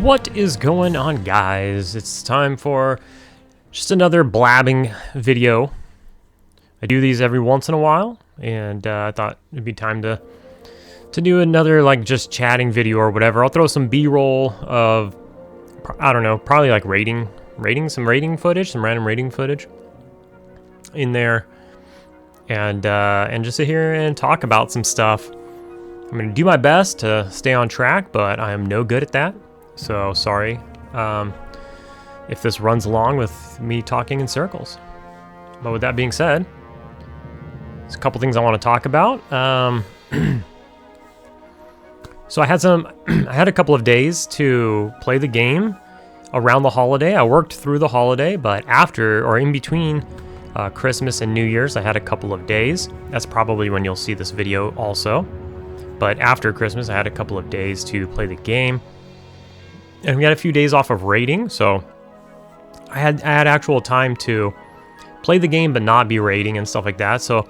What is going on, guys? It's time for just another blabbing video. I do these every once in a while, and I thought it'd be time to do another like just chatting video or whatever. I'll throw some B-roll of, I don't know, probably like some rating footage, some random rating footage in there, and just sit here and talk about some stuff. I'm gonna do my best to stay on track, but I am no good at that. So sorry if this runs along with me talking in circles. But with that being said, there's a couple things I want to talk about. So I had a couple of days to play the game around the holiday. I worked through the holiday, but after or in between Christmas and New Year's, I had a couple of days. That's probably when you'll see this video also. But after Christmas, I had a couple of days to play the game. And we had a few days off of raiding, so I had actual time to play the game but not be raiding and stuff like that. So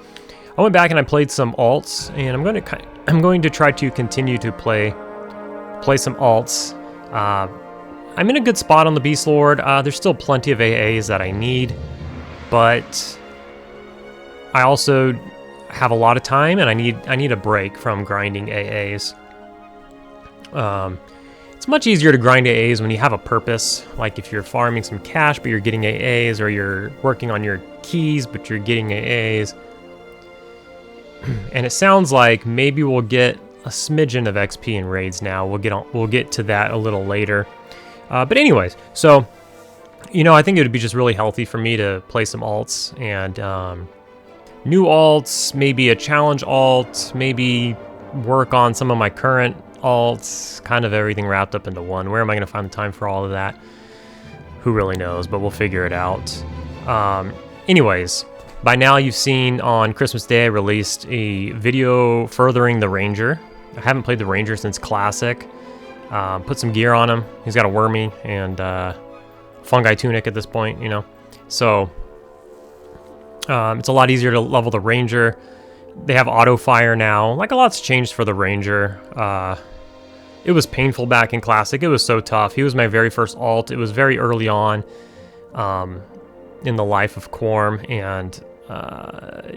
I went back and I played some alts, and I'm going to try to continue to play some alts. I'm in a good spot on the Beast Lord. There's still plenty of AAs that I need, but I also have a lot of time, and I need a break from grinding AAs. It's much easier to grind AAs when you have a purpose, like if you're farming some cash but you're getting AAs, or you're working on your keys but you're getting AAs. And it sounds like maybe we'll get a smidgen of XP in raids now. We'll get to that a little later. But anyways, so I think it would be just really healthy for me to play some alts, and new alts, maybe a challenge alt, maybe work on some of my current alts, kind of everything wrapped up into one. Where am I going to find the time for all of that? Who really knows, but we'll figure it out. Anyways, by now you've seen on Christmas Day I released a video furthering the Ranger. I haven't played the Ranger since Classic. Put some gear on him. He's got a wormy and fungi tunic at this point, So it's a lot easier to level the Ranger. They have auto fire now. Like, a lot's changed for the Ranger. It was painful back in Classic. It was so tough. He was my very first alt. It was very early on in the life of Quarm, and I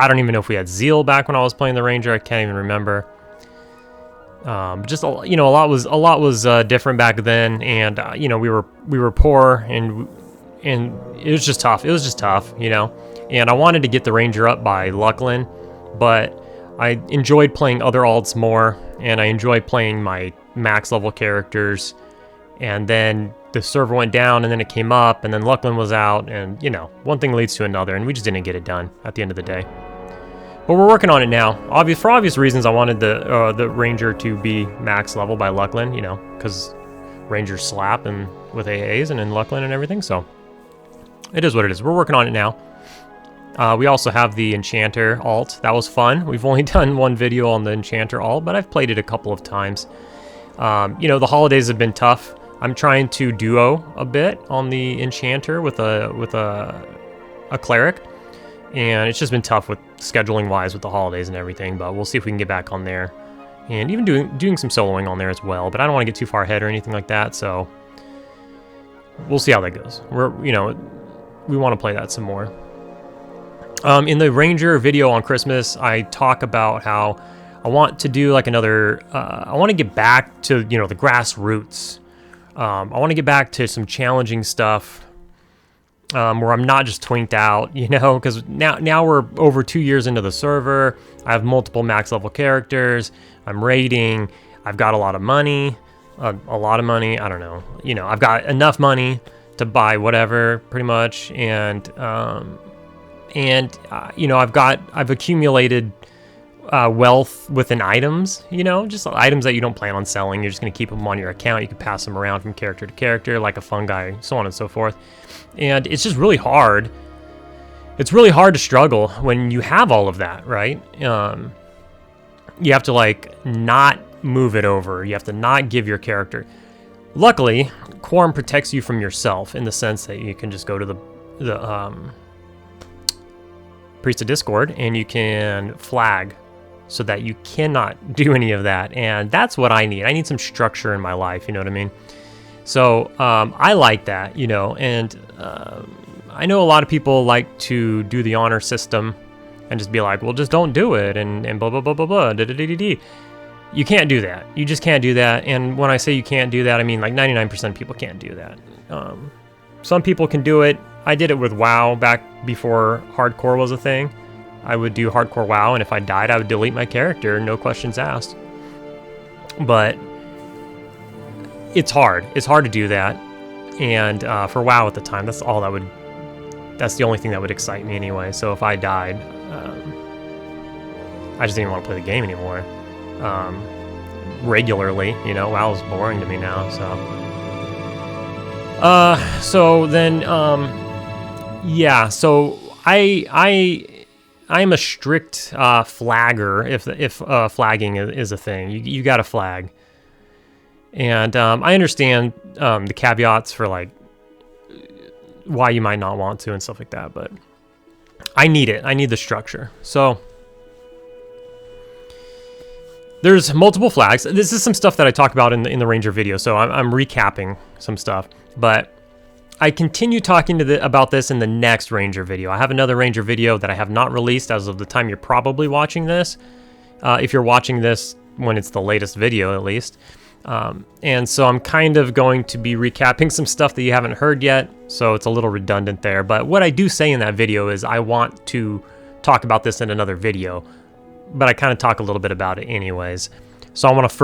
don't even know if we had Zeal back when I was playing the Ranger. I can't even remember. Just a lot was different back then, and we were poor, and it was just tough. It was just tough, And I wanted to get the Ranger up by Luclin, but I enjoyed playing other alts more, and I enjoyed playing my max level characters. And then the server went down, and then it came up, and then Luclin was out, and one thing leads to another, and we just didn't get it done at the end of the day. But we're working on it now. For obvious reasons, I wanted the Ranger to be max level by Luclin, because Rangers slap and with AAs and in Luclin and everything. So it is what it is. We're working on it now. We also have the enchanter alt. That was fun. We've only done one video on the enchanter alt, but I've played it a couple of times. The holidays have been tough. I'm trying to duo a bit on the enchanter with a cleric, and it's just been tough with scheduling wise with the holidays and everything. But we'll see if we can get back on there, and even doing some soloing on there as well. But I don't want to get too far ahead or anything like that, so we'll see how that goes. We want to play that some more. In the Ranger video on Christmas, I talk about how I want to do like another, I want to get back to, the grassroots. I want to get back to some challenging stuff where I'm not just twinked out, because now we're over 2 years into the server. I have multiple max level characters. I'm raiding. I've got a lot of money, I don't know. I've got enough money to buy whatever, pretty much, and I've accumulated wealth within items, just items that you don't plan on selling. You're just going to keep them on your account. You can pass them around from character to character like a fungi, so on and so forth. And it's just really hard. It's really hard to struggle when you have all of that, right? You have to not move it over. You have to not give your character. Luckily, Quarm protects you from yourself in the sense that you can just go to the Priest of Discord and you can flag so that you cannot do any of that. And that's what I need. I need some structure in my life, you know what I mean? So I like that, you know, and I know a lot of people like to do the honor system and just be like, well, just don't do it, and blah, blah, blah, blah, blah, da, da, da, da, da. You can't do that. You just can't do that. And when I say you can't do that, I mean like 99% of people can't do that. Some people can do it. I did it with WoW back before hardcore was a thing. I would do hardcore WoW, and if I died, I would delete my character, no questions asked. But it's hard. It's hard to do that. And for WoW at the time, that's the only thing that would excite me anyway. So if I died, I just didn't want to play the game anymore. Regularly, you know, WoW is boring to me now, so then yeah, so I'm a strict flagger if flagging is a thing. You got to flag. And I understand the caveats for like why you might not want to and stuff like that, but I need it. I need the structure. So there's multiple flags. This is some stuff that I talk about in the Ranger video, so I'm recapping some stuff. But I continue talking about this in the next Ranger video. I have another Ranger video that I have not released as of the time you're probably watching this. If you're watching this when it's the latest video, at least. And so I'm kind of going to be recapping some stuff that you haven't heard yet, so it's a little redundant there. But what I do say in that video is I want to talk about this in another video, but I kind of talk a little bit about it anyways. So I want to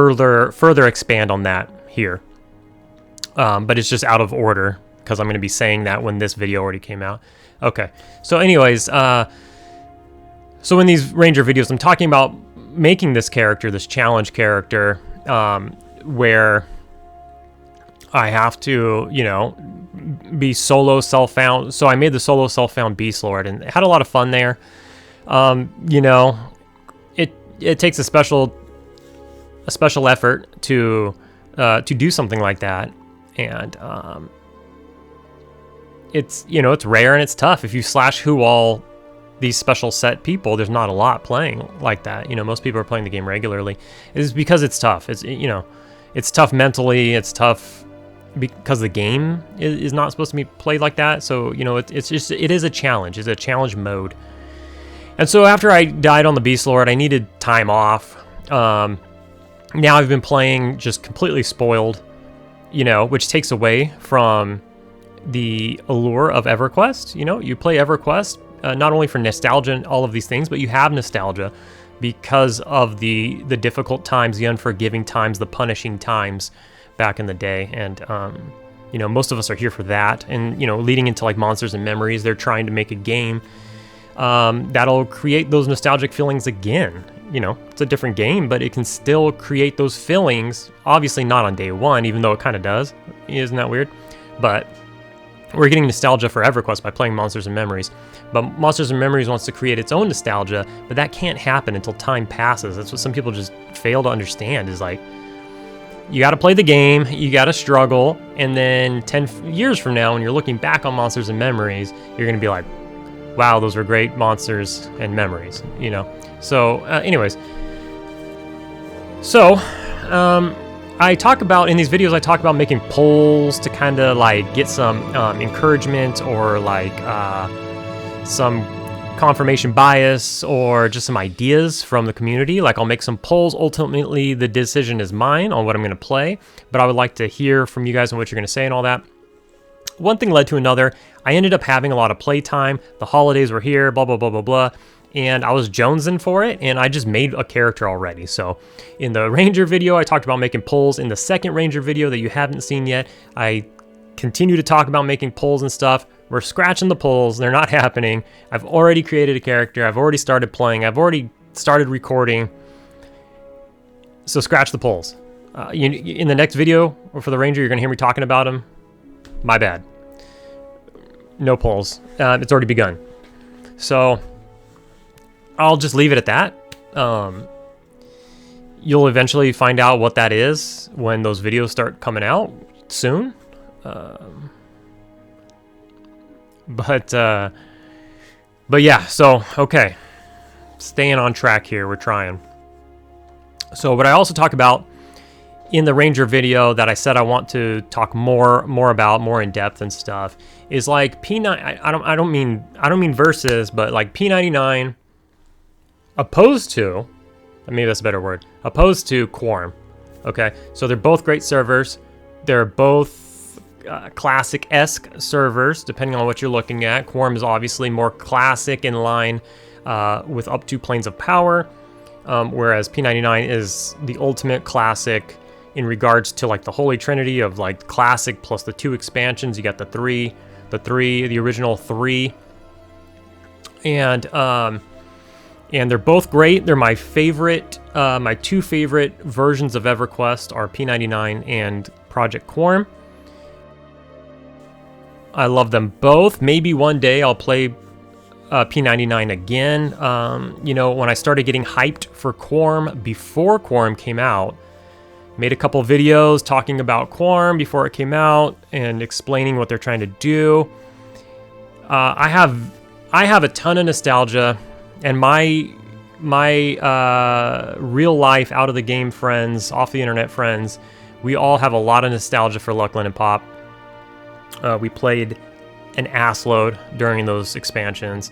further expand on that here. But it's just out of order because I'm going to be saying that when this video already came out. Okay, so anyways, so in these Ranger videos, I'm talking about making this character, this challenge character, where I have to, you know, be solo self-found. So I made the solo self-found Beast Lord and had a lot of fun there. You know, it takes a special effort to do something like that, and it's, you know, it's rare and it's tough. If you slash who all these special set people, there's not a lot playing like that. You know, most people are playing the game regularly. It's because it's tough. It's, you know, it's tough mentally. It's tough because the game is not supposed to be played like that. So, you know, it is a challenge. It's a challenge mode. And so after I died on the Beast Lord, I needed time off. Now I've been playing just completely spoiled, you know, which takes away from the allure of EverQuest. You know, you play EverQuest not only for nostalgia and all of these things, but you have nostalgia because of the difficult times, the unforgiving times, the punishing times back in the day. And, you know, most of us are here for that. And, you know, leading into like Monsters and Memories, they're trying to make a game that'll create those nostalgic feelings again. You know, it's a different game, but it can still create those feelings. Obviously not on day one, even though it kind of does. Isn't that weird? But we're getting nostalgia for EverQuest by playing Monsters and Memories. But Monsters and Memories wants to create its own nostalgia, but that can't happen until time passes. That's what some people just fail to understand, is like, you got to play the game, you got to struggle, and then 10 years from now, when you're looking back on Monsters and Memories, you're going to be like, wow, those were great monsters and memories, you know? So, anyways. So, I talk about, in these videos, I talk about making polls to kind of like get some encouragement, or like some confirmation bias, or just some ideas from the community. Like, I'll make some polls. Ultimately, the decision is mine on what I'm going to play, but I would like to hear from you guys on what you're going to say and all that. One thing led to another. I ended up having a lot of playtime. The holidays were here, blah, blah, blah, blah, blah. And I was jonesing for it, and I just made a character already. So in the Ranger video, I talked about making polls. In the second Ranger video that you haven't seen yet, I continue to talk about making polls and stuff. We're scratching the polls. They're not happening. I've already created a character. I've already started playing. I've already started recording. So scratch the polls. In the next video, or for the Ranger, you're going to hear me talking about him. My bad. No polls. It's already begun. So I'll just leave it at that. You'll eventually find out what that is when those videos start coming out soon. But yeah, so, okay. Staying on track here, we're trying. So what I also talk about in the Ranger video that I said I want to talk more about, more in depth and stuff, is like P9. I don't mean versus, but like P99 opposed to, maybe that's a better word, opposed to Quarm. Okay, so they're both great servers. They're both classic-esque servers, depending on what you're looking at. Quarm is obviously more classic, in line with up to planes of power, whereas P99 is the ultimate classic in regards to like the holy trinity of like classic plus the 2 expansions. You got the original 3, and they're both great. They're my favorite. My 2 favorite versions of EverQuest are P99 and Project Quarm. I love them both. Maybe one day I'll play P99 again. You know, when I started getting hyped for Quarm before Quarm came out, made a couple videos talking about Quarm before it came out and explaining what they're trying to do. I have a ton of nostalgia, and my real life out of the game friends, off the internet friends, we all have a lot of nostalgia for Luclin and PoP. We played an assload during those expansions,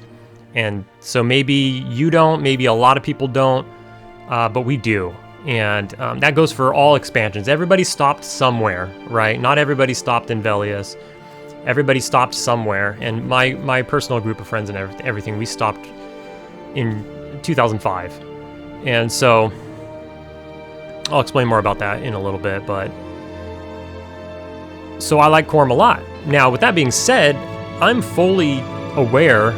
and so maybe you don't, maybe a lot of people don't, but we do. And that goes for all expansions. Everybody stopped somewhere, right? Not everybody stopped in Velius. Everybody stopped somewhere, and my personal group of friends and everything, we stopped in 2005. And so I'll explain more about that in a little bit, but so I like Quarm a lot. Now, with that being said, I'm fully aware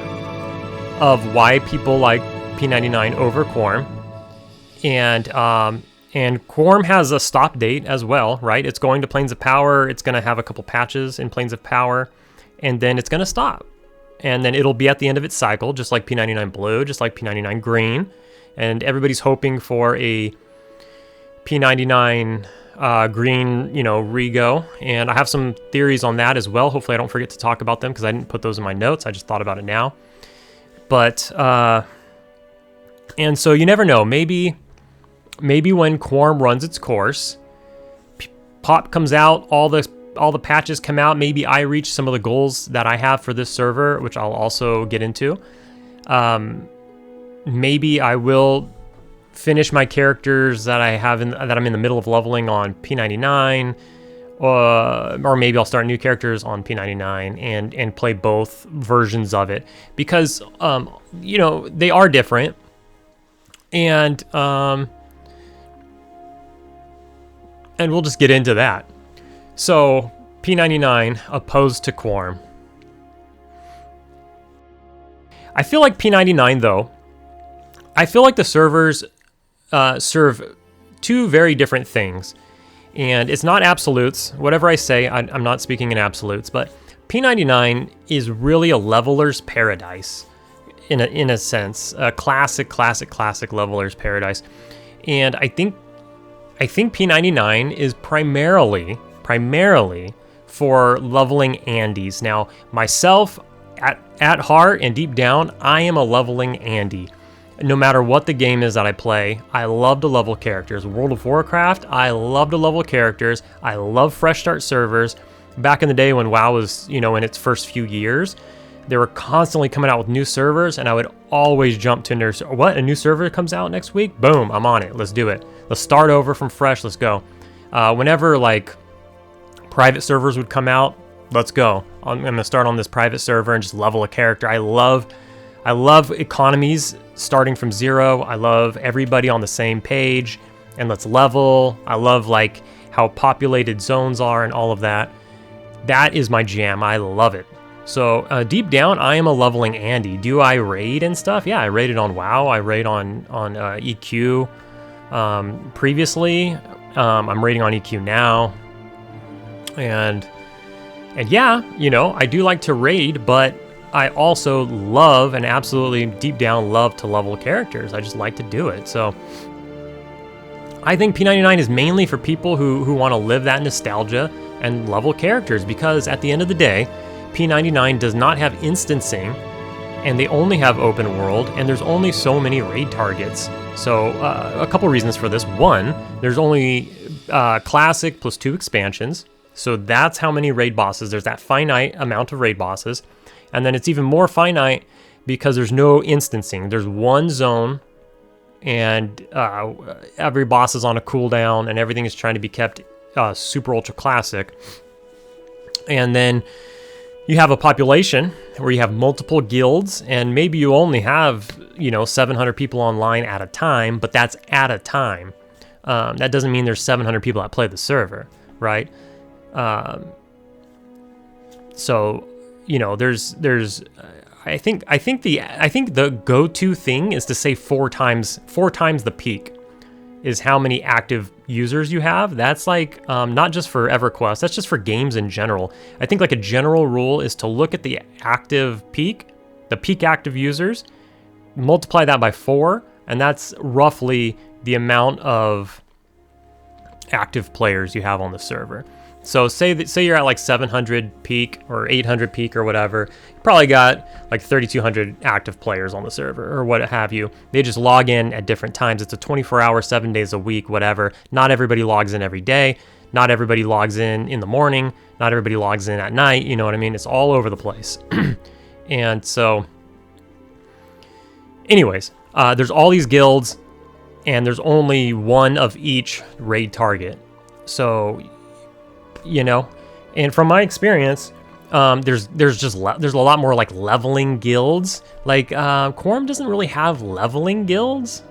of why people like P99 over Quarm. And Quarm has a stop date as well, right? It's going to Planes of Power. It's going to have a couple patches in Planes of Power, and then it's going to stop. And then it'll be at the end of its cycle, just like P99 Blue, just like P99 Green. And everybody's hoping for a P99 Green, you know, rego. And I have some theories on that as well. Hopefully I don't forget to talk about them because I didn't put those in my notes. I just thought about it now. But, and so you never know. Maybe when Quarm runs its course, PoP comes out, all the patches come out, maybe I reach some of the goals that I have for this server, which I'll also get into. Maybe I will finish my characters that I have that I'm in the middle of leveling on P99, or maybe I'll start new characters on P99 and play both versions of it, because you know, they are different, and we'll just get into that. So, P99 opposed to Quarm. I feel like P99, though, I feel like the servers serve 2 very different things. And it's not absolutes. Whatever I say, I'm not speaking in absolutes, but P99 is really a leveler's paradise, in a sense. A classic leveler's paradise. And I think P99 is primarily for leveling Andes. Now, myself, at heart and deep down, I am a leveling Andy. No matter what the game is that I play, I love to level characters. World of Warcraft, I love to level characters. I love fresh start servers. Back in the day when WoW was, you know, in its first few years, they were constantly coming out with new servers, and I would always jump to a new server comes out next week? Boom, I'm on it. Let's do it. Let's start over from fresh. Let's go. Whenever like private servers would come out, let's go. I'm gonna start on this private server and just level a character. I love economies starting from 0. I love everybody on the same page, and let's level. I love like how populated zones are and all of that. That is my jam. I love it. So deep down, I am a leveling Andy. Do I raid and stuff? Yeah, I raided on WoW. I raid on EQ previously. I'm raiding on EQ now. And yeah, you know, I do like to raid, but I also love, and absolutely deep down love, to level characters. I just like to do it. So I think P99 is mainly for people who want to live that nostalgia and level characters, because at the end of the day, P99 does not have instancing, and they only have open world, and there's only so many raid targets. So a couple reasons for this. One, there's only classic plus 2 expansions, so that's how many raid bosses. There's that finite amount of raid bosses, and then it's even more finite because there's no instancing. There's one zone, and every boss is on a cooldown, and everything is trying to be kept super ultra classic. And then you have a population where you have multiple guilds, and maybe you only have, 700 people online at a time, but that's at a time. That doesn't mean there's 700 people that play the server, right? So, there's I think the go-to thing is to say four times the peak is how many active users you have. That's like not just for EverQuest, that's just for games in general. I think like a general rule is to look at the peak active users, multiply that by 4, and that's roughly the amount of active players you have on the server. So say you're at like 700 peak or 800 peak or whatever, you probably got like 3,200 active players on the server or what have you. They just log in at different times. It's a 24-hour, 7 days a week, whatever. Not everybody logs in every day. Not everybody logs in the morning. Not everybody logs in at night. You know what I mean? It's all over the place. And so, anyways, there's all these guilds, and there's only one of each raid target. So, and from my experience, there's a lot more like leveling guilds. Like Quarm doesn't really have leveling guilds.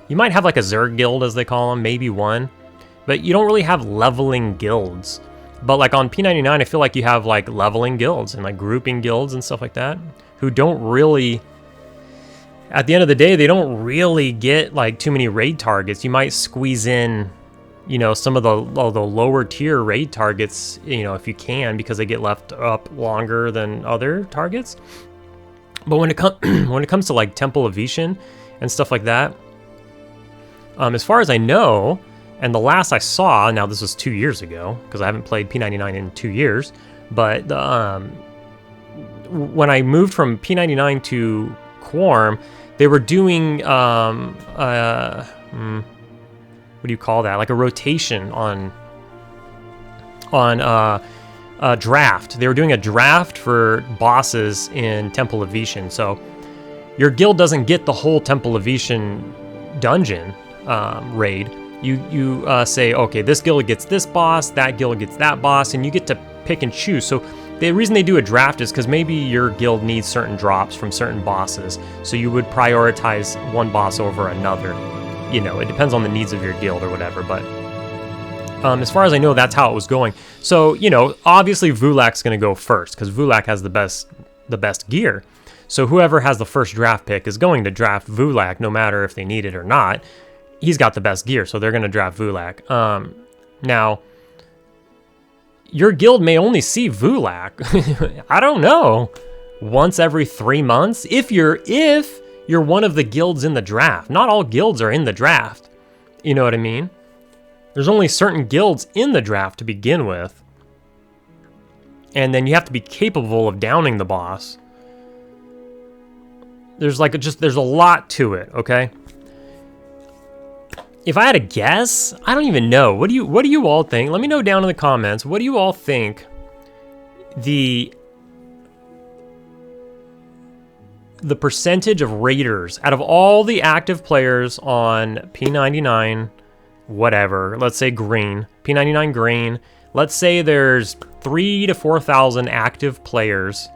You might have like a Zerg guild, as they call them, maybe one, but you don't really have leveling guilds. But like on P99, I feel like you have like leveling guilds and like grouping guilds and stuff like that, who don't really, at the end of the day, they don't really get like too many raid targets. You might squeeze in, some of the lower tier raid targets, if you can, because they get left up longer than other targets. But when it comes to like Temple of Vishen and stuff like that, as far as I know, and the last I saw, now this was 2 years ago, because I haven't played P99 in 2 years, but when I moved from P99 to Quarm, they were doing what do you call that? Like a rotation on a draft. They were doing a draft for bosses in Temple of Vishen. So your guild doesn't get the whole Temple of Vishen dungeon raid. You say, okay, this guild gets this boss, that guild gets that boss, and you get to pick and choose. So the reason they do a draft is because maybe your guild needs certain drops from certain bosses. So you would prioritize one boss over another. It depends on the needs of your guild or whatever, but as far as I know, that's how it was going. So, obviously Vulak's going to go first because Vulak has the best gear. So whoever has the first draft pick is going to draft Vulak no matter if they need it or not. He's got the best gear, so they're going to draft Vulak. Now, your guild may only see Vulak, I don't know, once every 3 months if you're one of the guilds in the draft. Not all guilds are in the draft. You know what I mean? There's only certain guilds in the draft to begin with. And then you have to be capable of downing the boss. There's a lot to it, okay? If I had a guess, I don't even know. What do you all think? Let me know down in the comments. What do you all think the percentage of raiders out of all the active players on P99, whatever, let's say green, P99 green, let's say there's 3,000 to 4,000 active players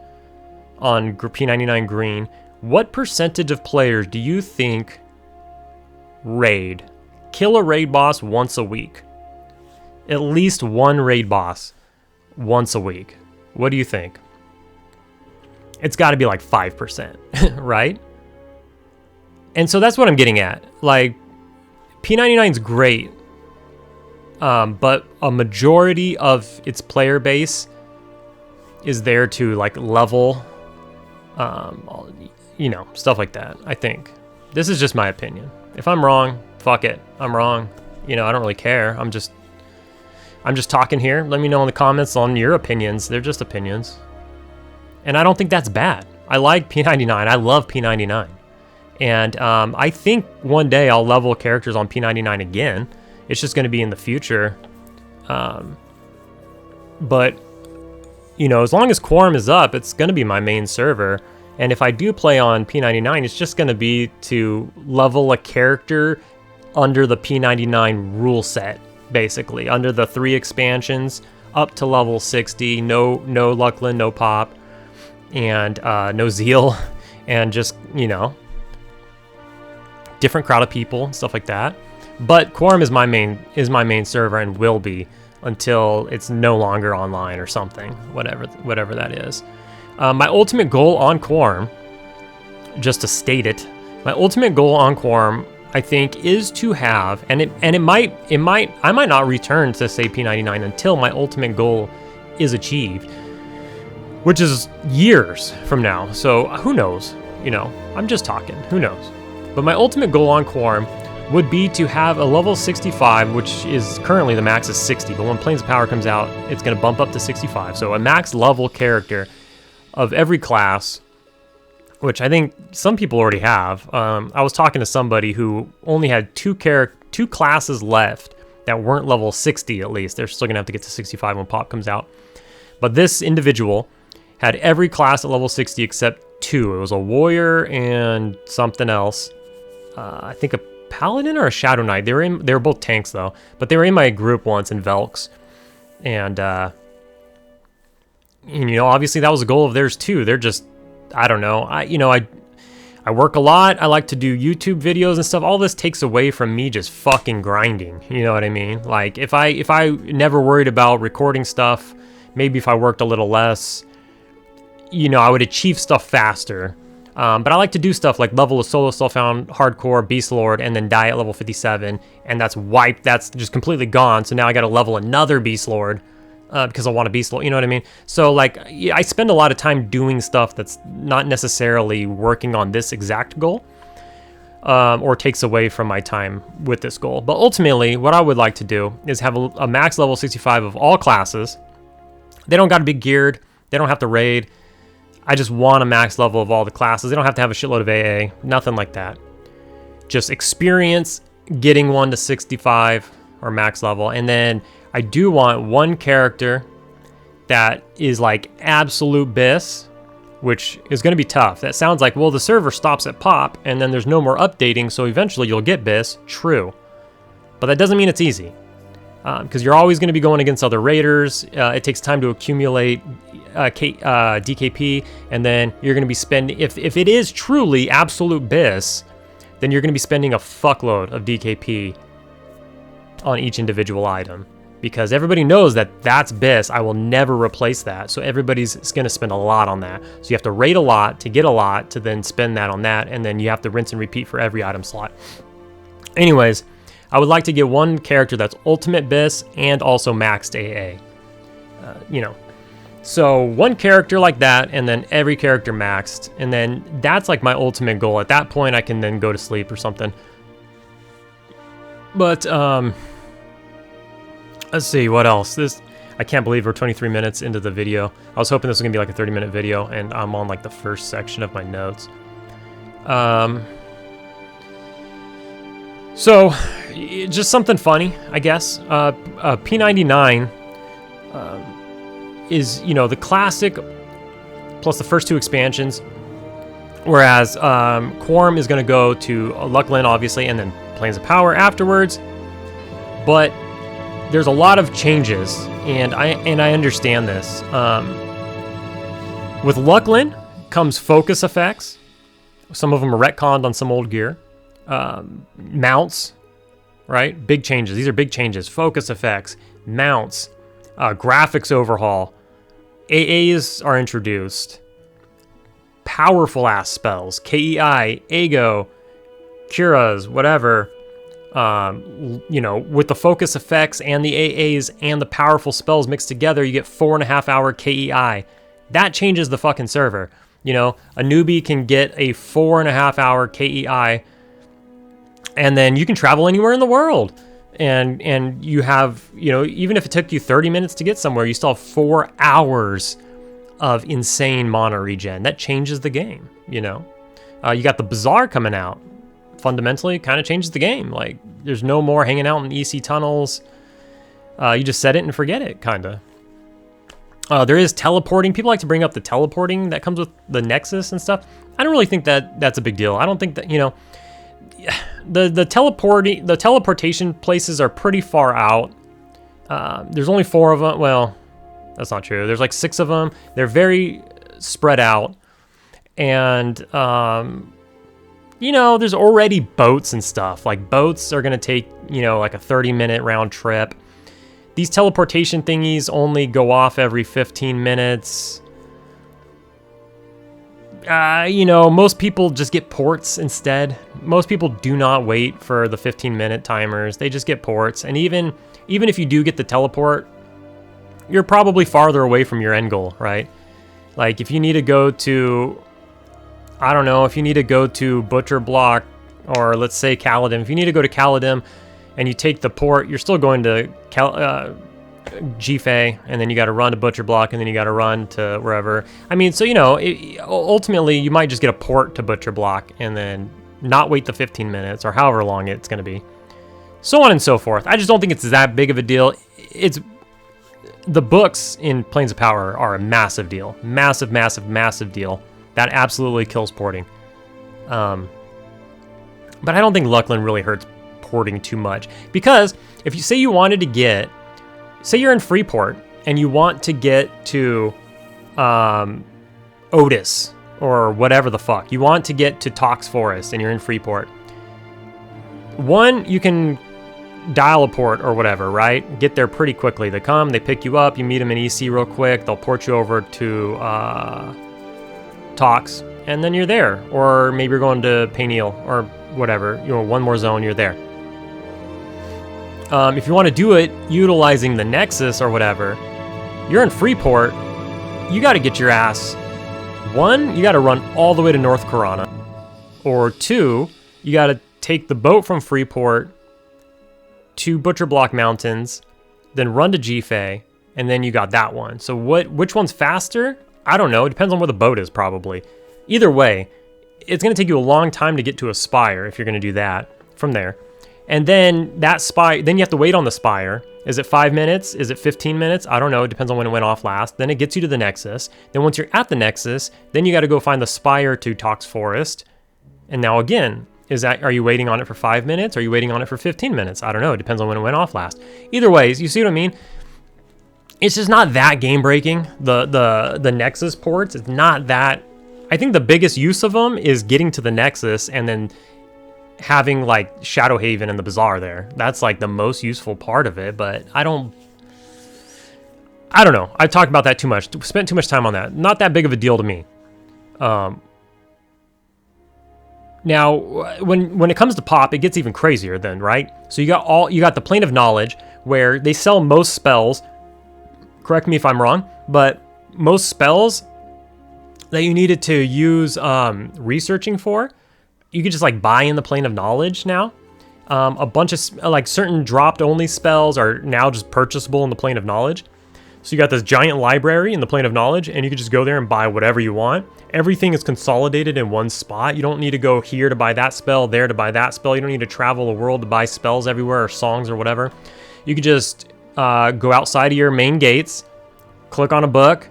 on P99 green. What percentage of players do you think kill a raid boss once a week? At least one raid boss once a week. What do you think? It's got to be like 5%, right? And so that's what I'm getting at. Like, P99's great, but a majority of its player base is there to like level, stuff like that. I think this is just my opinion. If I'm wrong, fuck it, I'm wrong. I don't really care. I'm just talking here. Let me know in the comments on your opinions. They're just opinions. And I don't think that's bad. I like P99. I love P99. And I think one day I'll level characters on P99 again. It's just going to be in the future. But, you know, as long as Quarm is up, it's going to be my main server. And if I do play on P99, it's just going to be to level a character under the P99 rule set, basically. Under the 3 expansions, up to level 60. No Luclin, no PoP, and no Zeal. And just, you know, different crowd of people, stuff like that. But Quarm is my main server and will be until it's no longer online or something, whatever that is. My ultimate goal on Quarm, just to state it, my ultimate goal on Quarm, I think, is to have, I might not return to say P99 until my ultimate goal is achieved, which is years from now. So who knows? You know, I'm just talking. Who knows? But my ultimate goal on Quarm would be to have a level 65, which is currently the max is 60, but when Planes of Power comes out, it's going to bump up to 65. So a max level character of every class, which I think some people already have. I was talking to somebody who only had two classes left that weren't level 60 at least. They're still going to have to get to 65 when PoP comes out. But this individual had every class at level 60 except 2. It was a warrior and something else. I think a paladin or a shadow knight. They were both tanks though, but they were in my group once in Velks, and you know, obviously that was a goal of theirs too. They're just, I don't know. I work a lot. I like to do YouTube videos and stuff. All this takes away from me just fucking grinding. You know what I mean? Like if I never worried about recording stuff, maybe if I worked a little less, you know, I would achieve stuff faster. But I like to do stuff like level a solo self-found hardcore beast lord and then die at level 57, and that's wiped. That's just completely gone. So now I got to level another beast lord because I want a beast lord. You know what I mean? So like I spend a lot of time doing stuff that's not necessarily working on this exact goal, or takes away from my time with this goal. But ultimately, what I would like to do is have a max level 65 of all classes. They don't got to be geared. They don't have to raid. I just want a max level of all the classes. They don't have to have a shitload of AA, nothing like that. Just experience getting one to 65 or max level. And then I do want one character that is like absolute BIS, which is going to be tough. That sounds like, well, the server stops at PoP and then there's no more updating, so eventually you'll get BIS. True. But that doesn't mean it's easy. Because you're always going to be going against other raiders. It takes time to accumulate DKP, and then you're going to be spending, if it is truly absolute BIS, then you're going to be spending a fuckload of DKP on each individual item. Because everybody knows that that's BIS. I will never replace that. So everybody's going to spend a lot on that. So you have to raid a lot to get a lot to then spend that on that, and then you have to rinse and repeat for every item slot. Anyways, I would like to get one character that's ultimate BIS and also maxed AA. You know, so one character like that, and then every character maxed, and then that's like my ultimate goal. At that point, I can then go to sleep or something. But let's see what else. I can't believe we're 23 minutes into the video. I was hoping this was gonna be like a 30-minute video, and I'm on like the first section of my notes. So, just something funny, I guess. P99 is, you know, the classic plus the first 2 expansions, whereas Quarm is going to go to Luclin, obviously, and then Planes of Power afterwards. But there's a lot of changes, and I understand this. With Luclin comes focus effects. Some of them are retconned on some old gear. Mounts, right? Big changes. These are big changes. Focus effects, mounts, graphics overhaul. AAs are introduced. Powerful ass spells. KEI, Ego, Curas, whatever. You know, with the focus effects and the AAs and the powerful spells mixed together, you get 4.5 hour KEI. That changes the fucking server. You know, a newbie can get a 4.5 hour KEI, and then you can travel anywhere in the world. And you have, you know, even if it took you 30 minutes to get somewhere, you still have 4 hours of insane mana regen. That changes the game, you know? You got the Bazaar coming out. Fundamentally, kind of changes the game. Like, there's no more hanging out in EC tunnels. You just set it and forget it, kind of. There is teleporting. People like to bring up the teleporting that comes with the Nexus and stuff. I don't really think that that's a big deal. I don't think that, you know, the teleportation places are pretty far out. There's only 4 of them. Well, that's not true. There's like 6 of them. They're very spread out. And, you know, there's already boats and stuff. Like, boats are going to take, you know, like a 30-minute round trip. These teleportation thingies only go off every 15 minutes. You know, most people just get ports instead. Most people do not wait for the 15-minute timers. They just get ports. And even if you do get the teleport, you're probably farther away from your end goal, right? Like, if you need to go to, I don't know, if you need to go to Butcher Block, or let's say Kaladin. If you need to go to Kaladin and you take the port, you're still going to Hefe, and then you got to run to Butcher Block, and then you got to run to wherever. I mean, so, you know, ultimately, you might just get a port to Butcher Block, and then not wait the 15 minutes, or however long it's going to be. So on and so forth. I just don't think it's that big of a deal. The books in Planes of Power are a massive deal. Massive, massive, massive deal. That absolutely kills porting. But I don't think Luclin really hurts porting too much. Because if you say you wanted to get, say you're in Freeport and you want to get to Otis or whatever the fuck. You want to get to Tox Forest and you're in Freeport. One, you can dial a port or whatever, right? Get there pretty quickly. They come, they pick you up, you meet them in EC real quick, they'll port you over to Tox, and then you're there. Or maybe you're going to Payneal or whatever, you know, one more zone, you're there. If you want to do it utilizing the Nexus or whatever, you're in Freeport, you got to get your ass, 1, you got to run all the way to North Corona, or 2, you got to take the boat from Freeport to Butcher Block Mountains, then run to Hefe, and then you got that one. So which one's faster? I don't know. It depends on where the boat is, probably. Either way, it's going to take you a long time to get to a spire if you're going to do that from there. And then that spire, then you have to wait on the spire. Is it 5 minutes? Is it 15 minutes? I don't know. It depends on when it went off last. Then it gets you to the Nexus. Then once you're at the Nexus, then you got to go find the spire to Tox Forest. And now again, are you waiting on it for 5 minutes? Are you waiting on it for 15 minutes? I don't know. It depends on when it went off last. Either way, you see what I mean? It's just not that game breaking. The Nexus ports, it's not that. I think the biggest use of them is getting to the Nexus and then having like Shadow Haven and the Bazaar there. That's like the most useful part of it, but I don't know. I've talked about that too much. Spent too much time on that. Not that big of a deal to me. Now, when it comes to PoP, it gets even crazier then, right? So you got the Plane of Knowledge where they sell most spells. Correct me if I'm wrong, but most spells that you needed to use researching for, you could just like buy in the Plane of Knowledge now. A bunch of like certain dropped only spells are now just purchasable in the Plane of Knowledge. So you got this giant library in the Plane of Knowledge, and you can just go there and buy whatever you want. Everything is consolidated in one spot. You don't need to go here to buy that spell, there to buy that spell. You don't need to travel the world to buy spells everywhere or songs or whatever. You could just go outside of your main gates, click on a book,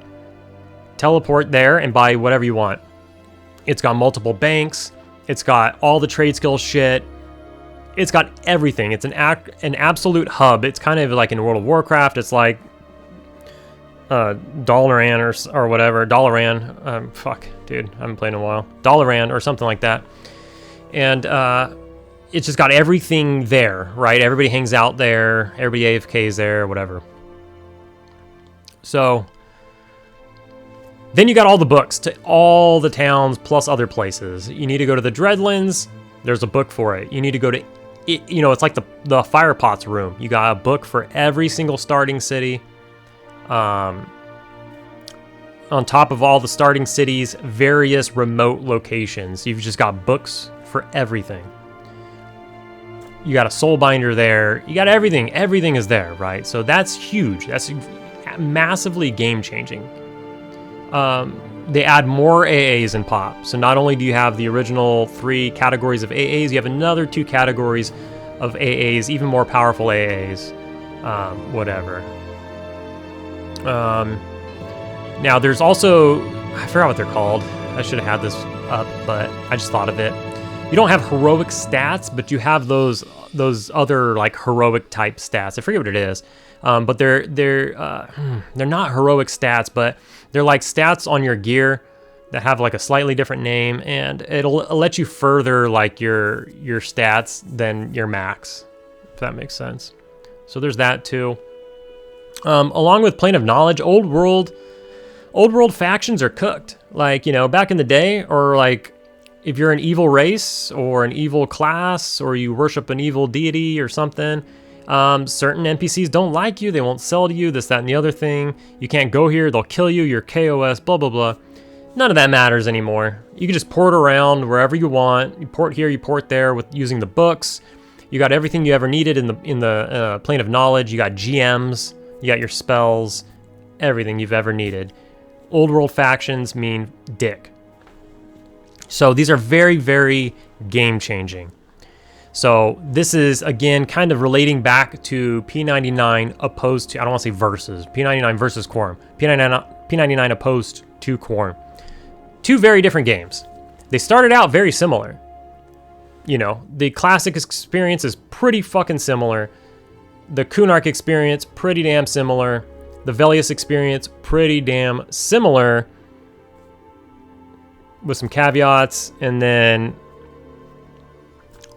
teleport there, and buy whatever you want. It's got multiple banks. It's got all the trade skill shit. It's got everything. It's an absolute hub. It's kind of like in World of Warcraft. It's like Dalaran or whatever. Dalaran. Fuck, dude. I haven't played in a while. Dalaran or something like that. And it's just got everything there, right? Everybody hangs out there. Everybody AFKs there, whatever. So then you got all the books to all the towns plus other places. You need to go to the Dreadlands. There's a book for it. You need to go to, you know, it's like the Fire Pots room. You got a book for every single starting city. On top of all the starting cities, various remote locations. You've just got books for everything. You got a soul binder there. You got everything. Everything is there, right? So that's huge. That's massively game changing. they add more AAs in PoP. So not only do you have the original 3 categories of AAs, you have another 2 categories of AAs, even more powerful AAs, whatever. Now there's also, I forgot what they're called. I should have had this up, but I just thought of it. You don't have heroic stats, but you have those other like heroic type stats. I forget what it is, but they're not heroic stats, but they're like stats on your gear that have like a slightly different name, and it'll let you further like your stats than your max, if that makes sense. So there's that too. Along with Plane of Knowledge, old world factions are cooked. Like, you know, back in the day, or like if you're an evil race or an evil class, or you worship an evil deity or something, certain NPCs don't like you. They won't sell to you, this, that, and the other thing. You can't go here. They'll kill you. You're KOS, blah, blah, blah. None of that matters anymore. You can just port around wherever you want. You port here, you port there with using the books. You got everything you ever needed in the Plane of Knowledge. You got GMs. You got your spells. Everything you've ever needed. Old world factions mean dick. So these are very, very game changing. So this is, again, kind of relating back to P99 opposed to, I don't want to say versus, P99 versus Quarm. P99 opposed to Quarm. 2 very different games. They started out very similar. You know, the classic experience is pretty fucking similar. The Kunark experience, pretty damn similar. The Velius experience, pretty damn similar, with some caveats. And then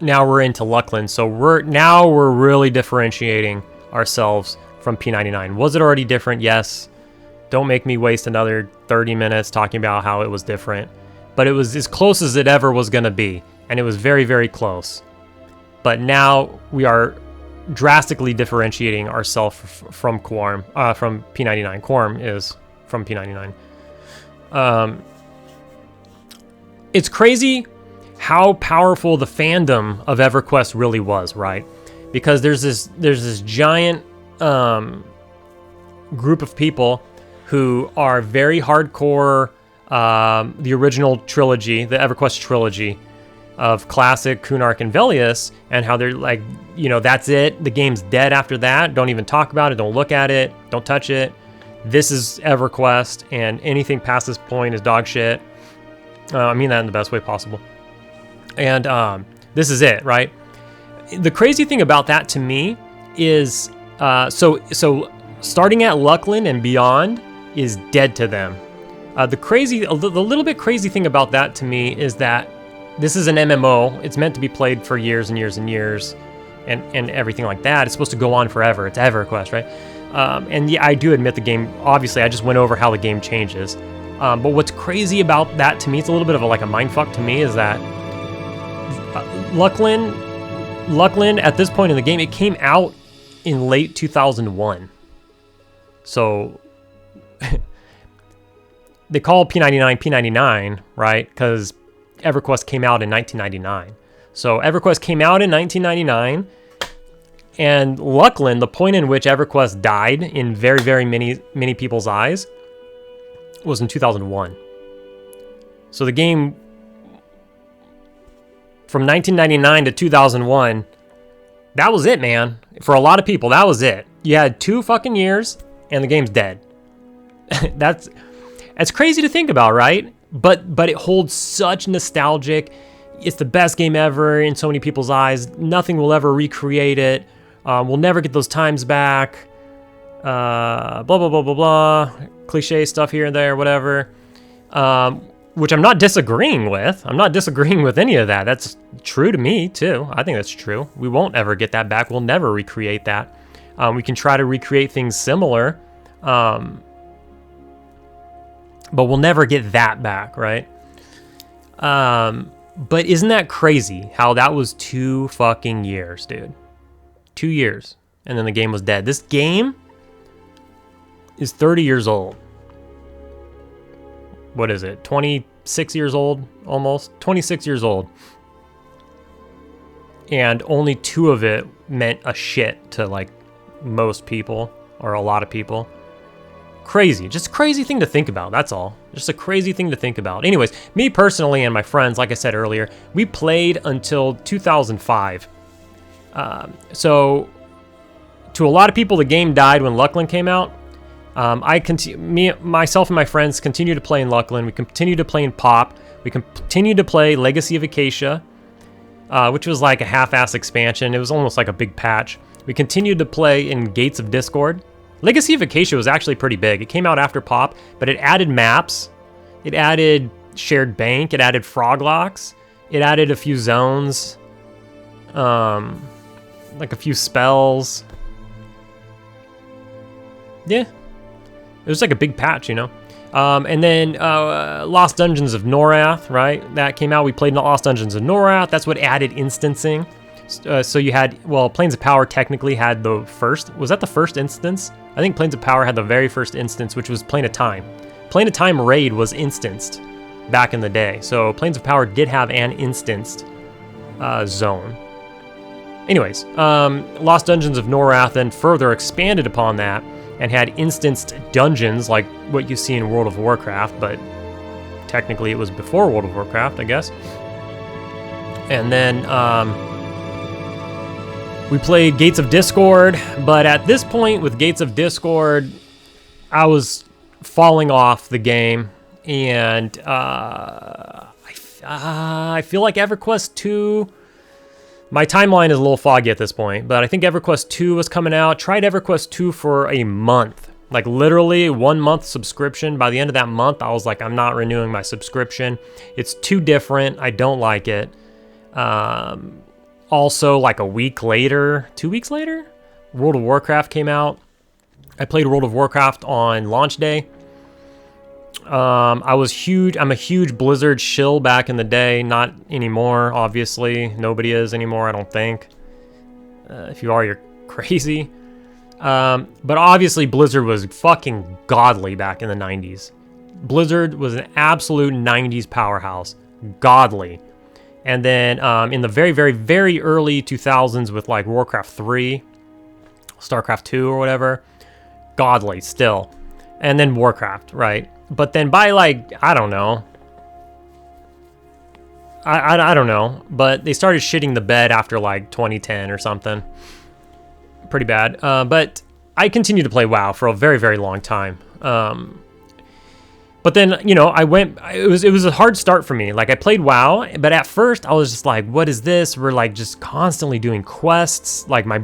now we're into Luclin, so we're really differentiating ourselves from P99. Was it already different? Yes. Don't make me waste another 30 minutes talking about how it was different, but it was as close as it ever was going to be, and it was very, very close. But now we are drastically differentiating ourselves from Quarm, from P99. Quarm is from P99. It's crazy how powerful the fandom of EverQuest really was, right? Because there's this giant group of people who are very hardcore, the original trilogy, the EverQuest trilogy of Classic, Kunark, and Velius, and how they're like, you know, that's it. The game's dead after that. Don't even talk about it. Don't look at it. Don't touch it. This is EverQuest, and anything past this point is dog shit. I mean that in the best way possible. And this is it, right? The crazy thing about that to me is, so starting at Luclin and beyond is dead to them. The little bit crazy thing about that to me is that this is an MMO. It's meant to be played for years and years and years, and everything like that. It's supposed to go on forever. It's EverQuest, right? And yeah, I do admit the game, obviously, I just went over how the game changes. But what's crazy about that to me, it's a little bit of a mindfuck to me, is that Luclin, at this point in the game, it came out in late 2001. So they call P99, right? Because EverQuest came out in 1999. So EverQuest came out in 1999, and Luclin, the point in which EverQuest died in very, very many people's eyes, was in 2001. So the game, from 1999 to 2001, that was it, man. For a lot of people, that was it. You had 2 fucking years, and the game's dead. That's crazy to think about, right? But it holds such nostalgic. It's the best game ever in so many people's eyes. Nothing will ever recreate it. We'll never get those times back. Blah, blah, blah, blah, blah. Cliche stuff here and there, whatever. Which I'm not disagreeing with. I'm not disagreeing with any of that. That's true to me, too. I think that's true. We won't ever get that back. We'll never recreate that. We can try to recreate things similar. But we'll never get that back, right? But isn't that crazy how that was 2 fucking years, dude? 2 years. And then the game was dead. This game is 30 years old. What is it? 26 years old, almost? 26 years old. And only 2 of it meant a shit to, most people, or a lot of people. Crazy. Just a crazy thing to think about, that's all. Just a crazy thing to think about. Anyways, me personally and my friends, like I said earlier, we played until 2005. So to a lot of people, the game died when Luclin came out. Myself and my friends continue to play in Luclin. We continue to play in PoP. We continue to play Legacy of Acacia, which was like a half-ass expansion. It was almost like a big patch. We continued to play in Gates of Discord. Legacy of Acacia was actually pretty big. It came out after PoP, but it added maps. It added shared bank. It added frog locks. It added a few zones. Like a few spells. Yeah. It was like a big patch, you know? And then Lost Dungeons of Norath, right? That came out. We played in Lost Dungeons of Norath. That's what added instancing. So you had, well, Planes of Power technically had the first. Was that the first instance? I think Planes of Power had the very first instance, which was Plane of Time. Plane of Time raid was instanced back in the day. So Planes of Power did have an instanced zone. Anyways, Lost Dungeons of Norath then further expanded upon that and had instanced dungeons like what you see in World of Warcraft, but technically it was before World of Warcraft, I guess. And then we played Gates of Discord, but at this point with Gates of Discord, I was falling off the game, and I feel like EverQuest 2, my timeline is a little foggy at this point, but I think EverQuest 2 was coming out. Tried EverQuest 2 for a month, like literally 1 month subscription. By the end of that month, I was like, I'm not renewing my subscription. It's too different. I don't like it. Also, like a week later, 2 weeks later, World of Warcraft came out. I played World of Warcraft on launch day. I'm a huge Blizzard shill back in the day. Not anymore, obviously. Nobody is anymore, I don't think. If you are, you're crazy. But obviously Blizzard was fucking godly back in the 90s. Blizzard was an absolute 90s powerhouse. Godly. And then in the very, very, very early 2000s with like Warcraft 3, StarCraft 2 or whatever, godly still. And then Warcraft, right? But then by like, I don't know. I don't know. But they started shitting the bed after like 2010 or something. Pretty bad. But I continued to play WoW for a very, very long time. But then, you know, it was a hard start for me. Like, I played WoW, but at first I was just like, what is this? We're like just constantly doing quests. Like, I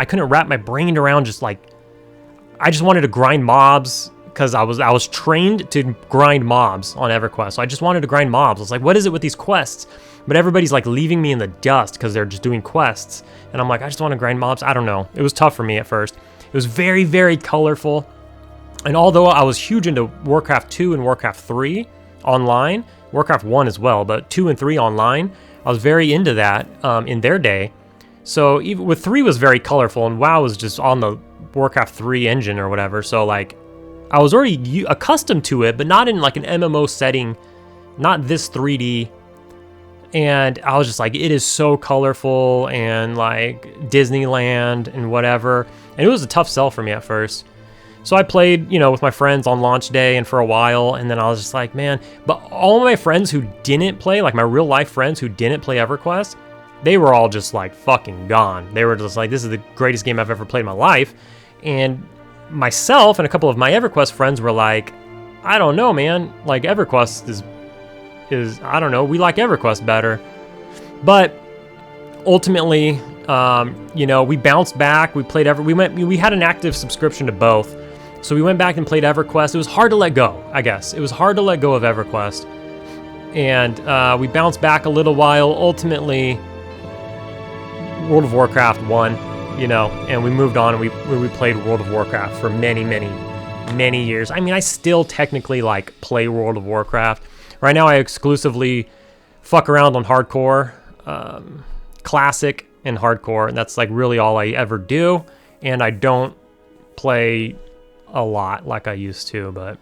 couldn't wrap my brain around just like, I just wanted to grind mobs because I was trained to grind mobs on EverQuest. So I just wanted to grind mobs. I was like, what is it with these quests? But everybody's like leaving me in the dust because they're just doing quests. And I'm like, I just want to grind mobs. I don't know. It was tough for me at first. It was very, very colorful. And although I was huge into Warcraft 2 and Warcraft 3 online, Warcraft 1 as well, but 2 and 3 online, I was very into that in their day. So even with 3 was very colorful, and WoW was just on the Warcraft 3 engine or whatever. So like, I was already accustomed to it, but not in like an MMO setting, not this 3D. And I was just like, it is so colorful and like Disneyland and whatever. And it was a tough sell for me at first. So I played, you know, with my friends on launch day and for a while, and then I was just like, man, but all of my friends who didn't play, like my real life friends who didn't play EverQuest, they were all just like fucking gone. They were just like, this is the greatest game I've ever played in my life. And myself and a couple of my EverQuest friends were like, I don't know, man, like EverQuest is I don't know, we like EverQuest better. But ultimately, you know, we bounced back, we had an active subscription to both. So we went back and played EverQuest. It was hard to let go, I guess. It was hard to let go of EverQuest. And we bounced back a little while. Ultimately, World of Warcraft won, you know, and we moved on and we played World of Warcraft for many, many, many years. I mean, I still technically, like, play World of Warcraft. Right now, I exclusively fuck around on hardcore, classic and hardcore, and that's, like, really all I ever do. And I don't play a lot like I used to, but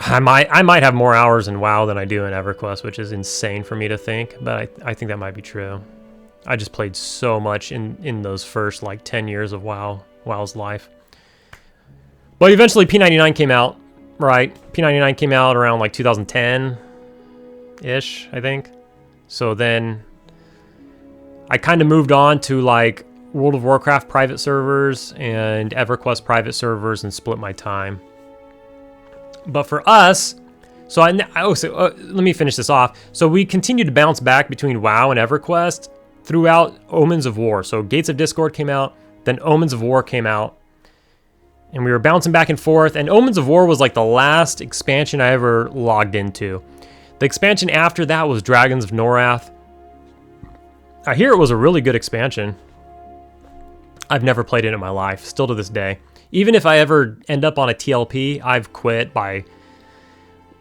I might have more hours in WoW than I do in EverQuest, which is insane for me to think, but I think that might be true. I just played so much in those first like 10 years of WoW's life. But eventually P99 came out, right? P99 came out around like 2010-ish, I think. So then I kind of moved on to like World of Warcraft private servers and EverQuest private servers and split my time. But for us, so let me finish this off. So we continued to bounce back between WoW and EverQuest throughout Omens of War. So Gates of Discord came out, then Omens of War came out. And we were bouncing back and forth. And Omens of War was like the last expansion I ever logged into. The expansion after that was Dragons of Norath. I hear it was a really good expansion. I've never played it in my life, still to this day. Even if I ever end up on a TLP, I've quit by,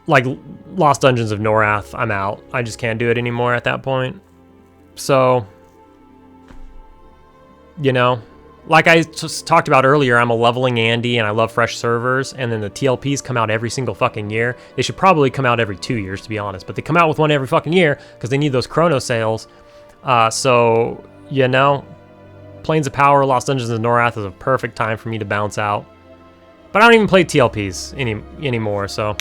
like, Lost Dungeons of Norath, I'm out. I just can't do it anymore at that point. So, you know, like I just talked about earlier, I'm a leveling Andy and I love fresh servers, and then the TLPs come out every single fucking year. They should probably come out every 2 years, to be honest, but they come out with one every fucking year because they need those chrono sales. So, you know, Plains of Power, Lost Dungeons of Norath is a perfect time for me to bounce out. But I don't even play TLPs anymore, so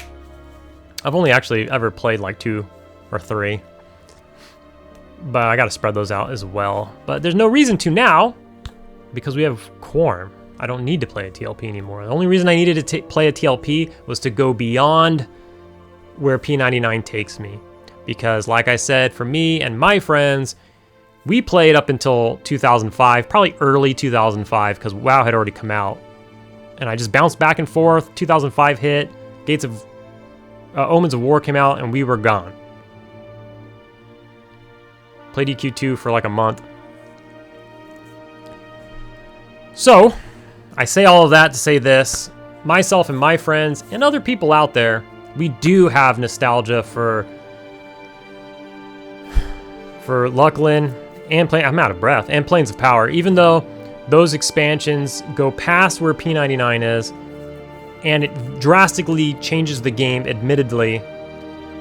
I've only actually ever played like 2 or 3. But I gotta spread those out as well. But there's no reason to now, because we have Quarm. I don't need to play a TLP anymore. The only reason I needed to play a TLP was to go beyond where P99 takes me. Because like I said, for me and my friends, we played up until 2005, probably early 2005, because WoW had already come out. And I just bounced back and forth. 2005 hit, Gates of Omens of War came out, and we were gone. Played EQ2 for like a month. So, I say all of that to say this. Myself and my friends and other people out there, we do have nostalgia for Luclin and I'm out of breath, and Plains of Power, even though those expansions go past where P99 is, and it drastically changes the game, admittedly,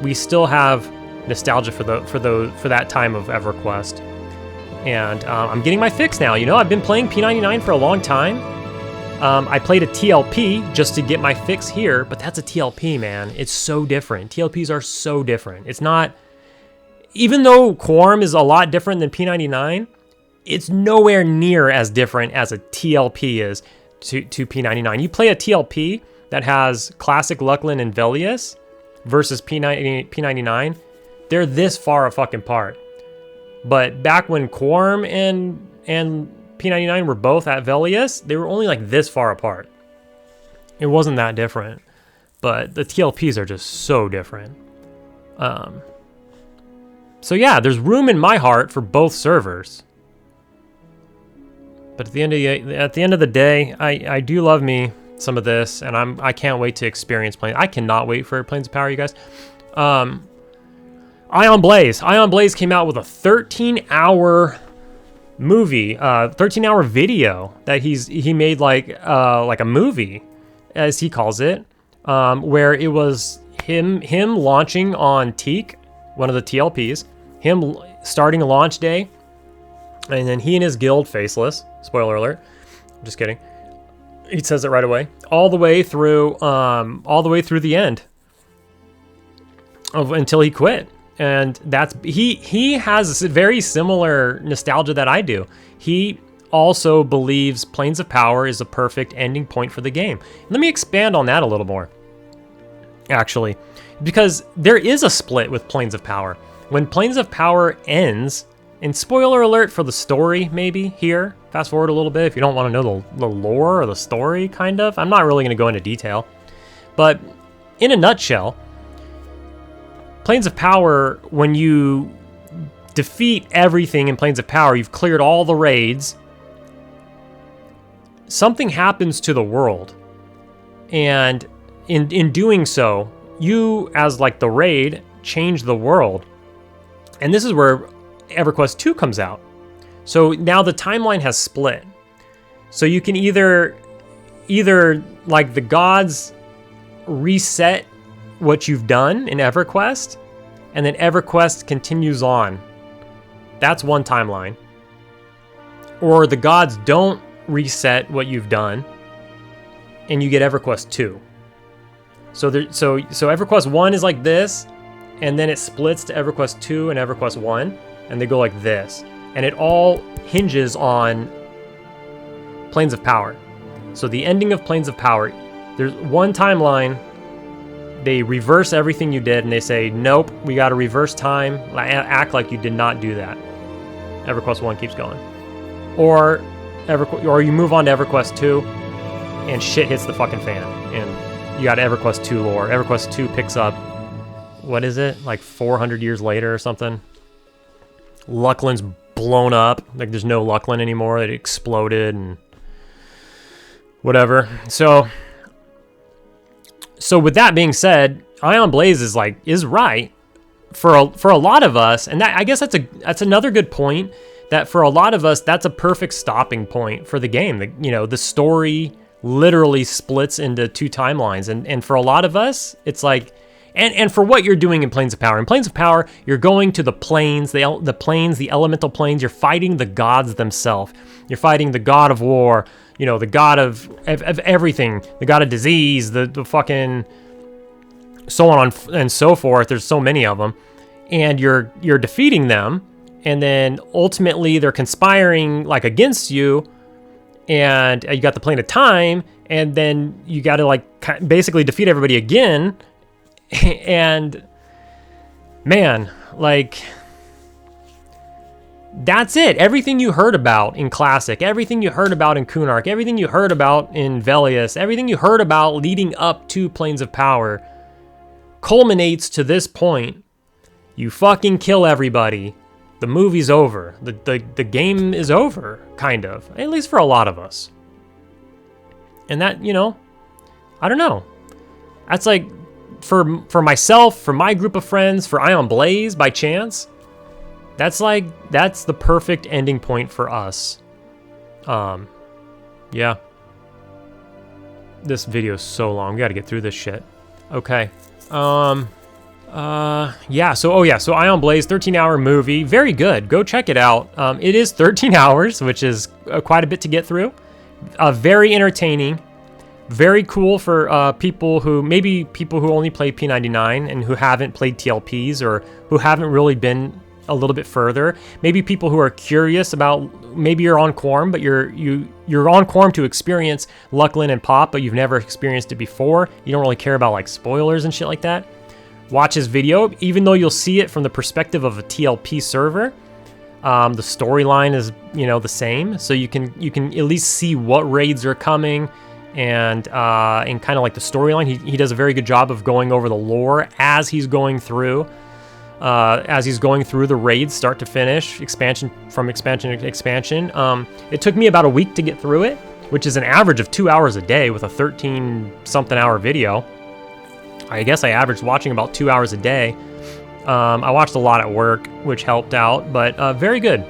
we still have nostalgia for that time of EverQuest. And I'm getting my fix now. You know, I've been playing P99 for a long time. I played a TLP just to get my fix here, but that's a TLP, man. It's so different. TLPs are so different. It's not, even though Quarm is a lot different than P99, it's nowhere near as different as a TLP is to P99. You play a TLP that has classic Luclin and Velius versus P99, they're this far a fucking apart. But back when Quarm and P99 were both at Velius, they were only like this far apart. It wasn't that different. But the TLPs are just so different. So yeah, there's room in my heart for both servers. But at the end of the day, I do love me some of this, and I can't wait to experience Plains. I cannot wait for Plains of Power, you guys. Ion Blaze came out with a 13-hour movie, 13-hour video that he made like a movie, as he calls it, where it was him launching on Teak, one of the TLPs, him starting a launch day, and then he and his guild, Faceless, spoiler alert, just kidding, he says it right away, all the way through the end until he quit. And that's he has a very similar nostalgia that I do. He also believes Plains of Power is a perfect ending point for the game. Let me expand on that a little more, actually, because there is a split with Plains of Power. When Plains of Power ends, and spoiler alert for the story, maybe here, fast forward a little bit if you don't want to know the lore or the story, kind of. I'm not really going to go into detail, but in a nutshell, Plains of Power, when you defeat everything in Plains of Power, you've cleared all the raids, something happens to the world. And in doing so, you, as like the raid, change the world. And this is where EverQuest 2 comes out. So now the timeline has split. So you can either like the gods reset what you've done in EverQuest, and then EverQuest continues on. That's one timeline. Or the gods don't reset what you've done, and you get EverQuest 2. So EverQuest 1 is like this, and then it splits to EverQuest 2 and EverQuest 1, and they go like this. And it all hinges on Planes of Power. So the ending of Planes of Power, there's one timeline, they reverse everything you did, and they say, nope, we got to reverse time, act like you did not do that. EverQuest 1 keeps going. Or you move on to EverQuest 2, and shit hits the fucking fan, and you got EverQuest 2 lore. EverQuest 2 picks up, what is it, like 400 years later or something? Luclin's blown up, like there's no Luclin anymore, it exploded, and whatever. So with that being said, Ion Blaze is right for a lot of us, and that, I guess that's another good point, that for a lot of us, that's a perfect stopping point for the game. The story literally splits into 2 timelines, and for a lot of us, it's like, and for what you're doing in Planes of Power. In Planes of Power, you're going to the planes, the elemental planes. You're fighting the gods themselves. You're fighting the god of war, the god of everything, the god of disease, the fucking so on and so forth. There's so many of them, and you're defeating them, and then ultimately they're conspiring like against you, and you got the plane of time, and then you got to like basically defeat everybody again. And man, like, that's it. Everything you heard about in Classic, everything you heard about in Kunark, everything you heard about in Velius, everything you heard about leading up to Planes of Power culminates to this point. You fucking kill everybody. The movie's over. The game is over, kind of. At least for a lot of us. And that, I don't know. That's like, for myself, for my group of friends, for Ion Blaze by chance, that's the perfect ending point for us. Yeah. This video is so long. We got to get through this shit. Okay. Yeah. So Ion Blaze, 13-hour movie, very good. Go check it out. It is 13 hours, which is quite a bit to get through. Very entertaining. Very cool for people who only play P99 and who haven't played TLPs, or who haven't really been a little bit further. Maybe people who are curious about, maybe you're on Quarm, but you're on Quarm to experience Luclin and PoP, but you've never experienced it before. You don't really care about like spoilers and shit like that. Watch his video, even though you'll see it from the perspective of a TLP server. The storyline is the same, so you can at least see what raids are coming. And kind of like the storyline, he does a very good job of going over the lore as he's going through the raids, start to finish, expansion to expansion. It took me about a week to get through it, which is an average of 2 hours a day with a 13-something hour video. I guess I averaged watching about 2 hours a day. I watched a lot at work, which helped out, but very good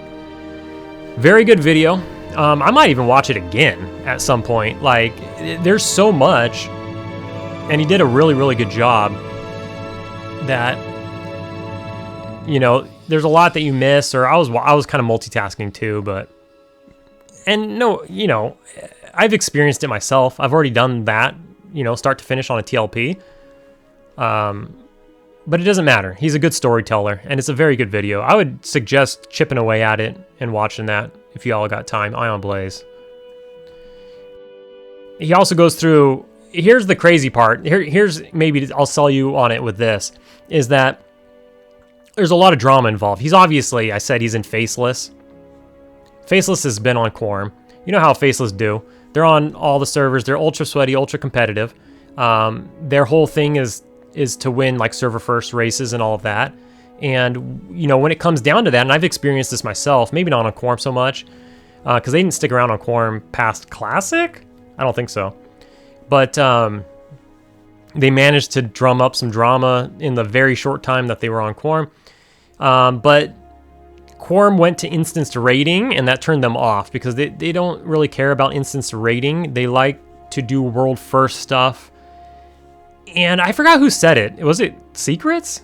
video. I might even watch it again at some point. Like, there's so much, and he did a really, really good job that, there's a lot that you miss, or I was kind of multitasking too, I've experienced it myself. I've already done that, start to finish on a TLP. But it doesn't matter. He's a good storyteller, and it's a very good video. I would suggest chipping away at it and watching that if you all got time. Ion Blaze. He also goes through, here's the crazy part. Here's maybe I'll sell you on it with this, is that there's a lot of drama involved. He's obviously, I said he's in Faceless. Faceless has been on Quarm. You know how Faceless do. They're on all the servers. They're ultra sweaty, ultra competitive. Their whole thing is to win like server first races and all of that. And when it comes down to that, and I've experienced this myself, maybe not on Quarm so much, because they didn't stick around on Quarm past Classic. I don't think so, but they managed to drum up some drama in the very short time that they were on Quarm. But Quarm went to instance raiding, and that turned them off because they don't really care about instance raiding. They like to do world first stuff. And I forgot who said it. Was it Secrets?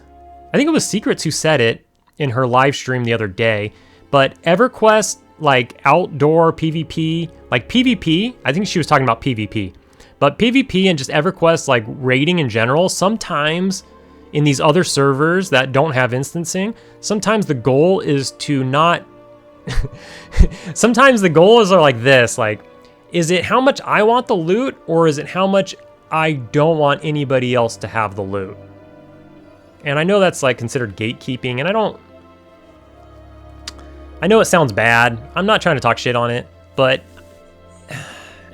I think it was Secrets who said it in her live stream the other day. But EverQuest, like outdoor PvP, like PvP, I think she was talking about PvP. But PvP and just EverQuest, like raiding in general, sometimes in these other servers that don't have instancing, sometimes the goal is to not... sometimes the goals are like this, like, is it how much I want the loot, or is it how much I don't want anybody else to have the loot? And I know that's like considered gatekeeping, and I know it sounds bad. I'm not trying to talk shit on it, but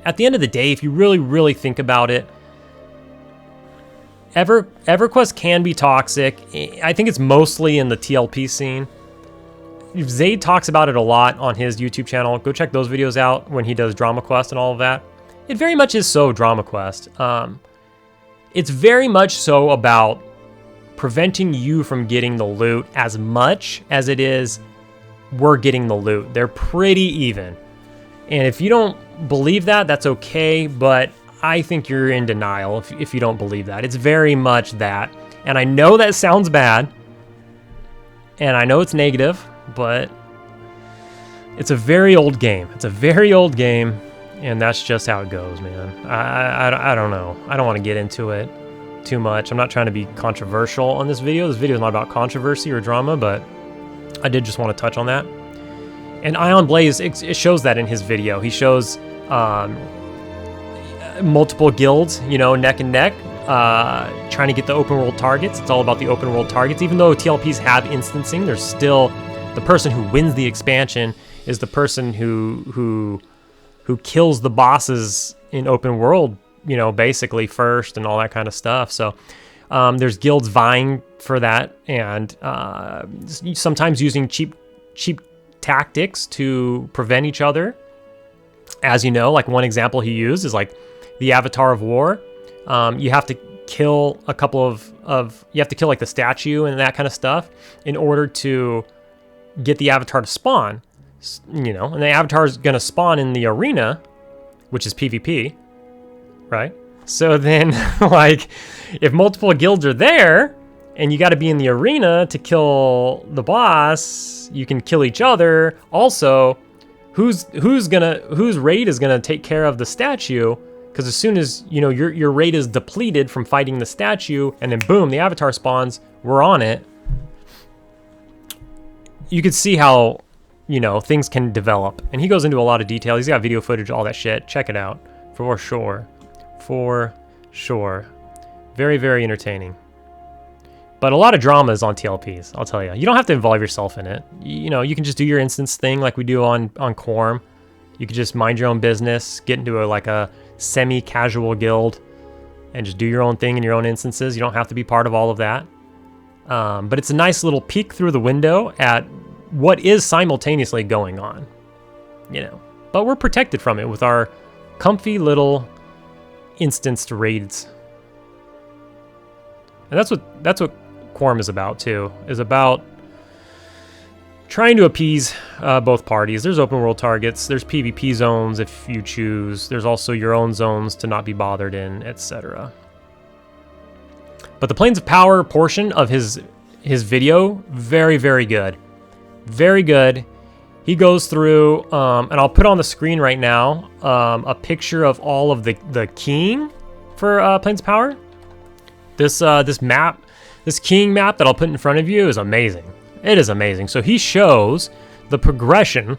at the end of the day, if you really, really think about it, EverQuest can be toxic. I think it's mostly in the TLP scene. Zayd talks about it a lot on his YouTube channel. Go check those videos out when he does Drama Quest and all of that. It very much is so Drama Quest. It's very much so about preventing you from getting the loot as much as it is we're getting the loot. They're pretty even. And if you don't believe that, that's okay, but I think you're in denial if you don't believe that. It's very much that. And I know that sounds bad, and I know it's negative, but it's a very old game. It's a very old game, and that's just how it goes, man. I don't know. I don't want to get into it too much. I'm not trying to be controversial on this video. This video is not about controversy or drama, but I did just want to touch on that. And Ion Blaze, it shows that in his video. He shows multiple guilds, you know, neck and neck, trying to get the open world targets. It's all about the open world targets. Even though TLPs have instancing, there's still the person who wins the expansion is the person who kills the bosses in open world, you know, basically first and all that kind of stuff. So there's guilds vying for that, and sometimes using cheap tactics to prevent each other. As you know, like one example he used is like the Avatar of War. You have to kill a couple of you have to kill like the statue and that kind of stuff in order to get the avatar to spawn, you know, and the avatar is going to spawn in the arena, which is PvP, right? So then like if multiple guilds are there and you got to be in the arena to kill the boss, you can kill each other. Also, whose raid is gonna take care of the statue? Because as soon as, you know, your raid is depleted from fighting the statue, and then boom, the avatar spawns, we're on it. You could see how, you know, things can develop. And he goes into a lot of detail. He's got video footage, all that shit. Check it out for sure. For sure. Very, very entertaining. But a lot of drama is on TLPs, I'll tell you. You don't have to involve yourself in it. You know, you can just do your instance thing like we do on Quarm. You could just mind your own business, get into like a semi-casual guild, and just do your own thing in your own instances. You don't have to be part of all of that. But it's a nice little peek through the window at what is simultaneously going on, you know. But we're protected from it with our comfy little instanced raids. And that's what Quarm is about too, is about trying to appease both parties. There's open world targets, there's PvP zones if you choose, there's also your own zones to not be bothered in, etc. But the Planes of Power portion of his video, very, very good. Very good. He goes through, and I'll put on the screen right now, a picture of all of the keying for Planes of Power. This map, this keying map that I'll put in front of you is amazing. It is amazing. So he shows the progression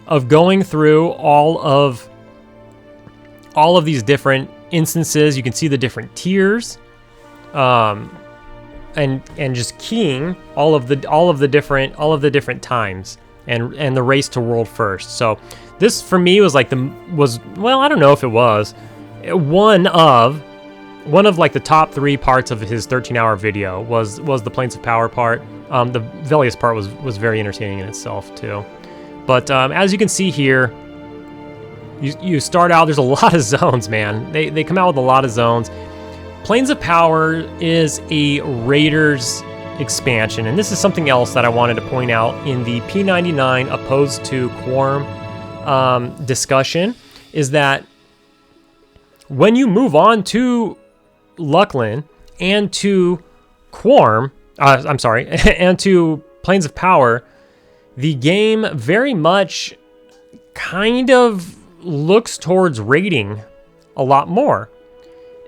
of going through all of these different instances. You can see the different tiers, and just keying all of the different times and the race to world first. So this for me was like well, I don't know if it was one of like the top 3 parts of his 13-hour video was the Planes of Power part. The Velius part was very entertaining in itself too. But as you can see here, you start out, there's a lot of zones, man. They come out with a lot of zones. Planes of Power is a Raiders expansion, and this is something else that I wanted to point out in the P99 opposed to Quarm discussion, is that when you move on to Luclin and to Quarm, and to Planes of Power, the game very much kind of looks towards raiding a lot more.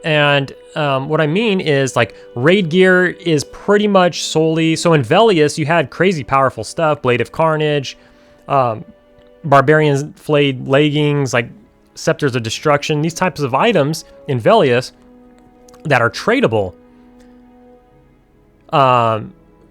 And what I mean is, like, raid gear is pretty much solely... So in Velius, you had crazy powerful stuff. Blade of Carnage, Barbarian's Flayed Leggings, like Scepters of Destruction. These types of items in Velius that are tradable.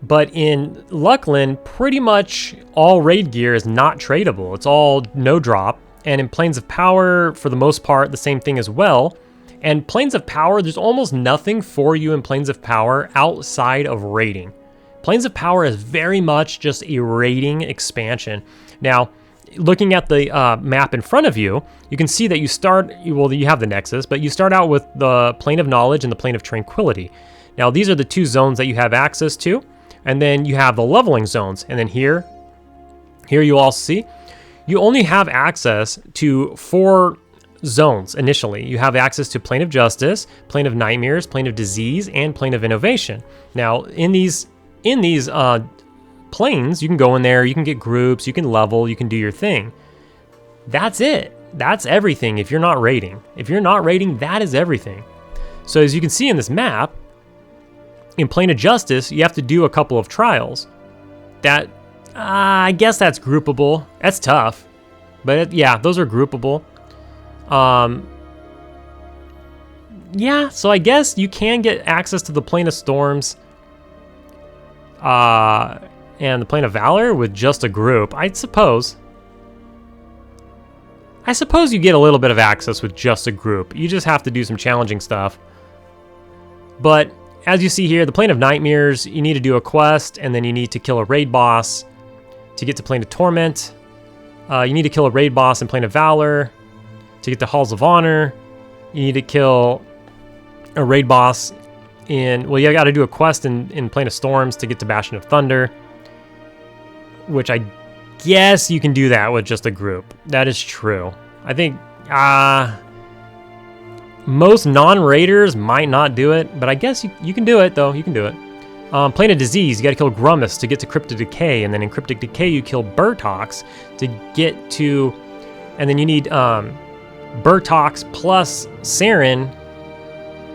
But in Luclin, pretty much all raid gear is not tradable. It's all no drop. And in Plains of Power, for the most part, the same thing as well. And Plains of Power, there's almost nothing for you in Plains of Power outside of raiding. Plains of Power is very much just a raiding expansion. Now, looking at the map in front of you, you can see that you start, well, you have the Nexus, but you start out with the Plane of Knowledge and the Plane of Tranquility. Now, these are the two zones that you have access to. And then you have the leveling zones. And then here you'll also see, you only have access to 4 zones initially. You have access to Plane of Justice, Plane of Nightmares, Plane of Disease, and Plane of Innovation. Now, in these planes, you can go in there, you can get groups, you can level, you can do your thing. That's it. That's everything if you're not raiding. If you're not raiding, that is everything. So as you can see in this map, in Plane of Justice, you have to do a couple of trials. That, I guess that's groupable. That's tough. But yeah, those are groupable. Yeah, so I guess you can get access to the Plane of Storms and the Plane of Valor with just a group. I suppose you get a little bit of access with just a group. You just have to do some challenging stuff. But as you see here, the Plane of Nightmares, you need to do a quest, and then you need to kill a raid boss to get to Plane of Torment. You need to kill a raid boss in Plane of Valor to get to Halls of Honor. You need to kill a raid boss in... Well, you got to do a quest in Plane of Storms to get to Bastion of Thunder, which I guess you can do that with just a group. That is true. I think... most non-raiders might not do it, but I guess you can do it, though. You can do it. Plane of Disease, you gotta kill Grummus to get to Cryptic Decay, and then in Cryptic Decay you kill Burtox to get to... And then you need Burtox plus Saren,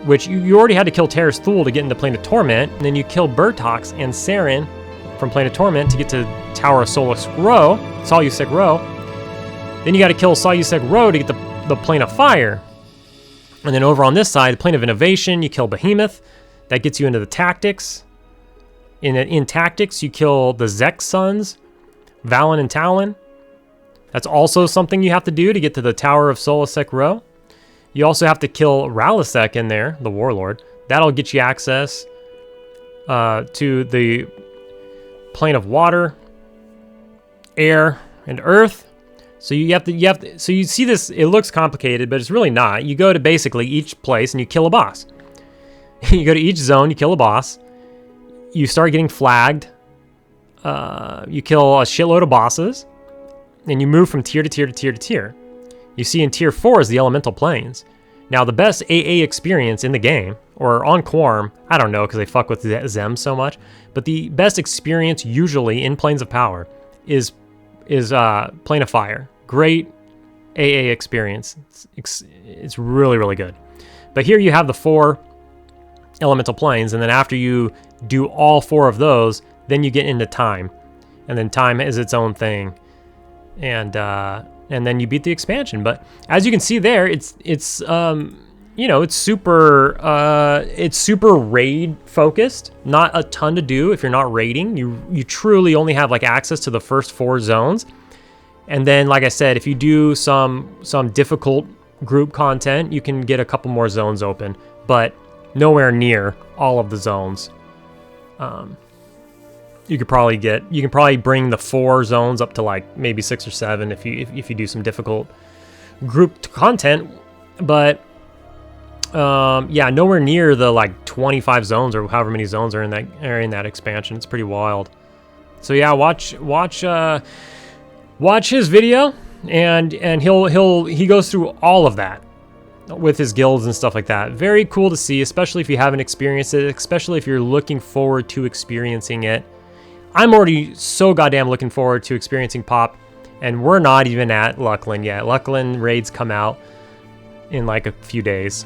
which you already had to kill Terra's Thule to get into Plane of Torment, and then you kill Burtox and Saren from Plane of Torment to get to Tower of Solusek Row. Then you gotta kill Solusek Row to get the Plane of Fire. And then over on this side, the Plane of Innovation, you kill Behemoth. That gets you into the Tactics. In Tactics, you kill the Zek Sons, Valen and Talon. That's also something you have to do to get to the Tower of Solusek Row. You also have to kill Ralisek in there, the Warlord. That'll get you access to the Plane of Water, Air, and Earth. So so you see this, it looks complicated, but it's really not. You go to basically each place and you kill a boss. You go to each zone, you kill a boss. You start getting flagged. You kill a shitload of bosses. And you move from tier to tier to tier to tier. You see in tier 4 is the elemental planes. Now the best AA experience in the game, or on Quarm, I don't know because they fuck with Zem so much, but the best experience usually in Planes of Power is Plane of Fire. Great AA experience. It's really, really good. But here you have the 4 elemental planes, and then after you do all 4 of those, then you get into time. And then time is its own thing. And then you beat the expansion. But as you can see there, it's super raid focused. Not a ton to do if you're not raiding. You truly only have like access to the first 4 zones. And then, like I said, if you do some difficult group content, you can get a couple more zones open, but nowhere near all of the zones. You can probably bring the 4 zones up to like maybe 6 or 7 if you do some difficult group content, but yeah, nowhere near the like 25 zones or however many zones are in that expansion. It's pretty wild. So yeah, watch his video, and he goes through all of that with his guilds and stuff like that. Very cool to see, especially if you haven't experienced it, especially if you're looking forward to experiencing it. I'm already so goddamn looking forward to experiencing PoP, and we're not even at Luclin yet. Luclin raids come out in like a few days.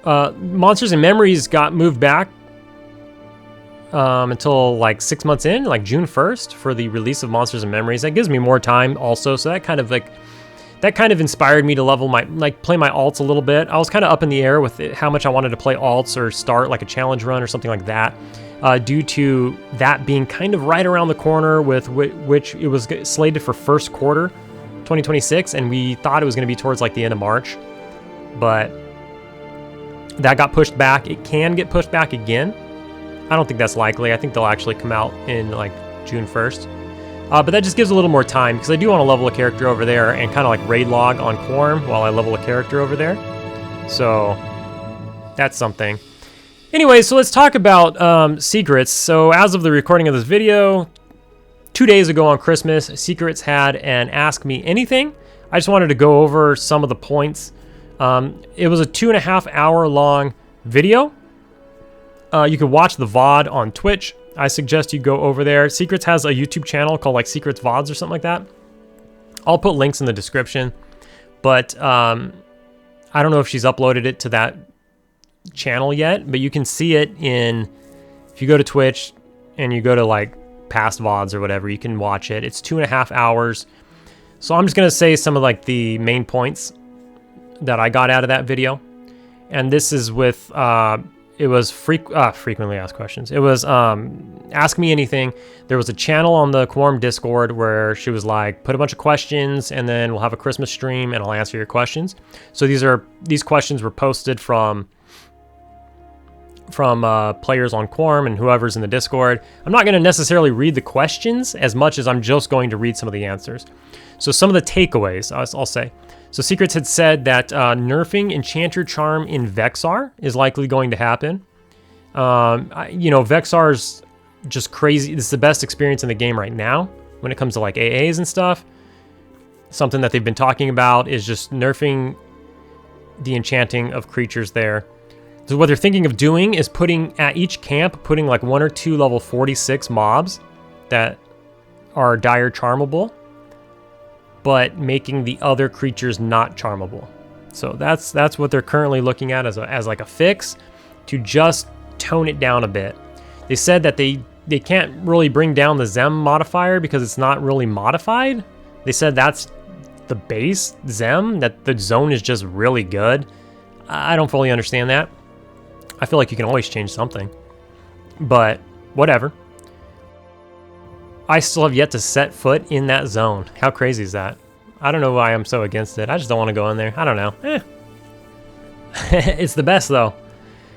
Monsters and Memories got moved back until like 6 months in, like June 1st for the release of Monsters and Memories. That gives me more time also, so that kind of inspired me to level my, play my alts a little bit. I was kind of up in the air with how much I wanted to play alts or start like a challenge run or something like that, due to that being kind of right around the corner with which it was slated for first quarter 2026, and we thought it was going to be towards like the end of March, but that got pushed back. It can get pushed back again. I don't think that's likely. I think they'll actually come out in like June 1st. But that just gives a little more time because I do want to level a character over there and kind of like raid log on Quarm while I level a character over there. So that's something. Anyway, so let's talk about secrets. So as of the recording of this video, 2 days ago on Christmas, Secrets had an Ask Me Anything. I just wanted to go over some of the points. It was a 2.5 hour long video. You could watch the VOD on Twitch. I suggest you go over there. Secrets has a YouTube channel called like Secrets VODs or something like that. I'll put links in the description. But I don't know if she's uploaded it to that channel yet, but you can see it if you go to Twitch and you go to like past VODs or whatever, you can watch it. It's 2.5 hours. So I'm just going to say some of like the main points that I got out of that video. And this is with... it was frequently asked questions. It was Ask Me Anything. There was a channel on the Quarm Discord where she was like, put a bunch of questions and then we'll have a Christmas stream and I'll answer your questions. So these questions were posted from players on Quarm and whoever's in the Discord. I'm not going to necessarily read the questions as much as I'm just going to read some of the answers. So some of the takeaways, I'll say. So Secrets had said that nerfing Enchanter Charm in Vexar is likely going to happen. Vexar's just crazy. It's the best experience in the game right now when it comes to like AAs and stuff. Something that they've been talking about is just nerfing the enchanting of creatures there. So what they're thinking of doing is putting at each camp, putting like 1 or 2 level 46 mobs that are dire charmable, but making the other creatures not charmable. So that's what they're currently looking at as like a fix to just tone it down a bit. They said that they can't really bring down the Zem modifier because it's not really modified. They said that's the base Zem, that the zone is just really good. I don't fully understand that. I feel like you can always change something, but whatever. I still have yet to set foot in that zone. How crazy is that? I don't know why I'm so against it. I just don't want to go in there. I don't know. It's the best though.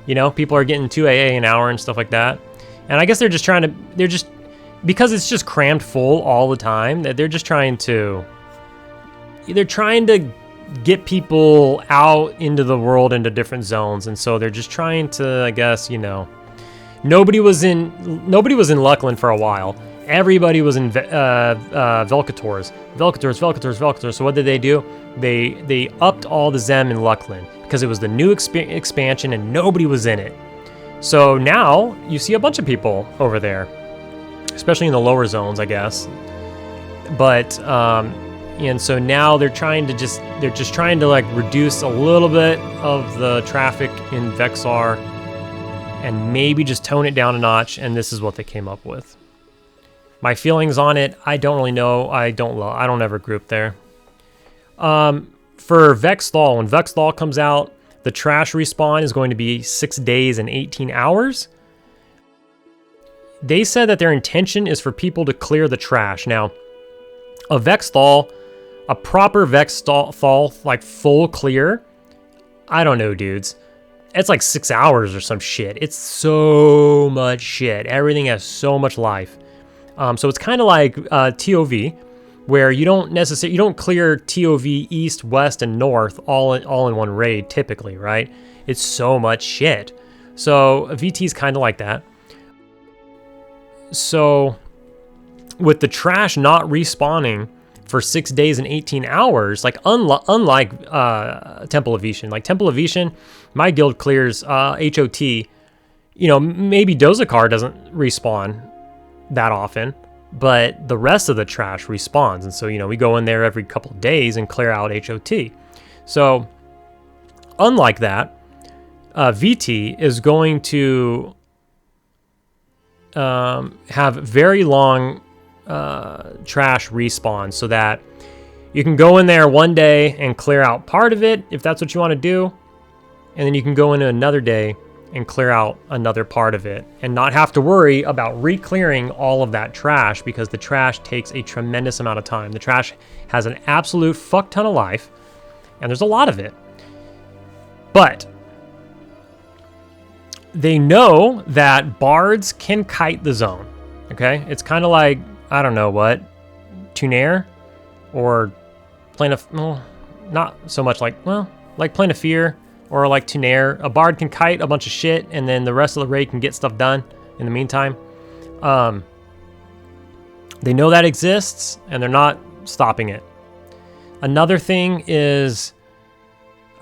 You know, people are getting 2 AA an hour and stuff like that. And I guess they're just because it's just crammed full all the time, they're just trying to get people out into the world, into different zones. And so they're just trying to, I guess, nobody was in Luclin for a while. Everybody was in Velcators. So what did they do? They upped all the Zem in Luclin because it was the new expansion and nobody was in it. So now you see a bunch of people over there, especially in the lower zones, I guess. But and so now they're just trying to like reduce a little bit of the traffic in Vexar and maybe just tone it down a notch. And this is what they came up with. My feelings on it, I don't really know. I don't ever group there. For Vexthal, when Vexthal comes out, the trash respawn is going to be 6 days and 18 hours. They said that their intention is for people to clear the trash. Now, a Vexthal, a proper Vexthal, like full clear, I don't know, dudes. It's like 6 hours or some shit. It's so much shit. Everything has so much life. So it's kind of like TOV, where you don't clear TOV east, west, and north all in one raid typically, right? It's so much shit. So VT is kind of like that. So with the trash not respawning for 6 days and 18 hours, like unlike Temple of Vishan, like Temple of Vishan, my guild clears HOT. Maybe Dozakar doesn't respawn that often, but the rest of the trash respawns, and so we go in there every couple of days and clear out HOT. So unlike that, VT is going to have very long trash respawn, so that you can go in there one day and clear out part of it if that's what you want to do, and then you can go into another day and clear out another part of it and not have to worry about re-clearing all of that trash, because the trash takes a tremendous amount of time. The trash has an absolute fuck ton of life, and there's a lot of it. But they know that bards can kite the zone, okay? It's kind of like, I don't know what, Tunair or Plane of, well, not so much like, well, like Plane of Fear or like Tunair. A bard can kite a bunch of shit, and then the rest of the raid can get stuff done in the meantime. They know that exists, and they're not stopping it. Another thing is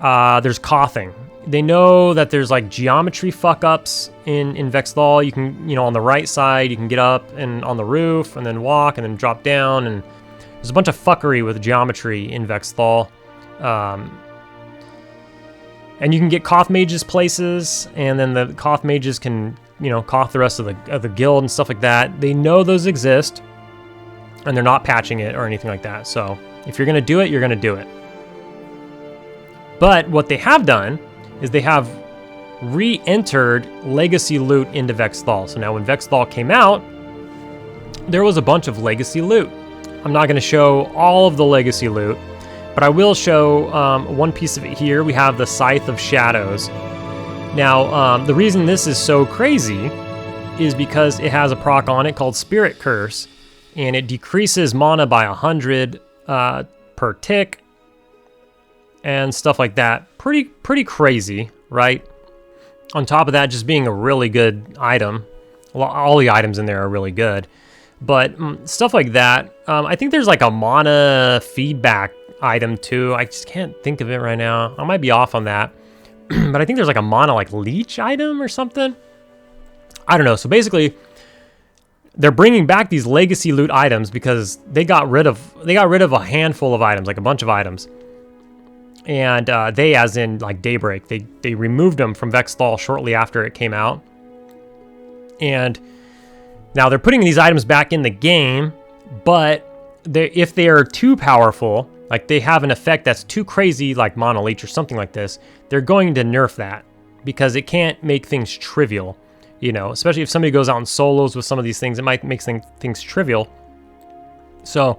there's coughing. They know that there's like geometry fuck-ups in Vexthal. You can, on the right side, you can get up and on the roof and then walk and then drop down, and there's a bunch of fuckery with geometry in Vexthal. And you can get Koth mages places, and then the Koth mages can, Koth the rest of the guild and stuff like that. They know those exist, and they're not patching it or anything like that. So if you're gonna do it, you're gonna do it. But what they have done is they have re-entered legacy loot into Vexthal. So now when Vexthal came out, there was a bunch of legacy loot. I'm not going to show all of the legacy loot, but I will show one piece of it here. We have the Scythe of Shadows. Now, the reason this is so crazy is because it has a proc on it called Spirit Curse, and it decreases mana by 100 per tick, and stuff like that. Pretty crazy, right? On top of that, just being a really good item. All the items in there are really good. But stuff like that. I think there's like a mana feedback item too. I just can't think of it right now. I might be off on that. But I think there's like a mana like leech item or something. I don't know. So basically, they're bringing back these legacy loot items because they got rid of a handful of items, like a bunch of items. And they, as in like Daybreak, they removed them from Vexthal shortly after it came out. And now they're putting these items back in the game, but if they are too powerful, like they have an effect that's too crazy, like Mana Leech or something like this, they're going to nerf that because it can't make things trivial. Especially if somebody goes out in solos with some of these things, it might make things trivial. So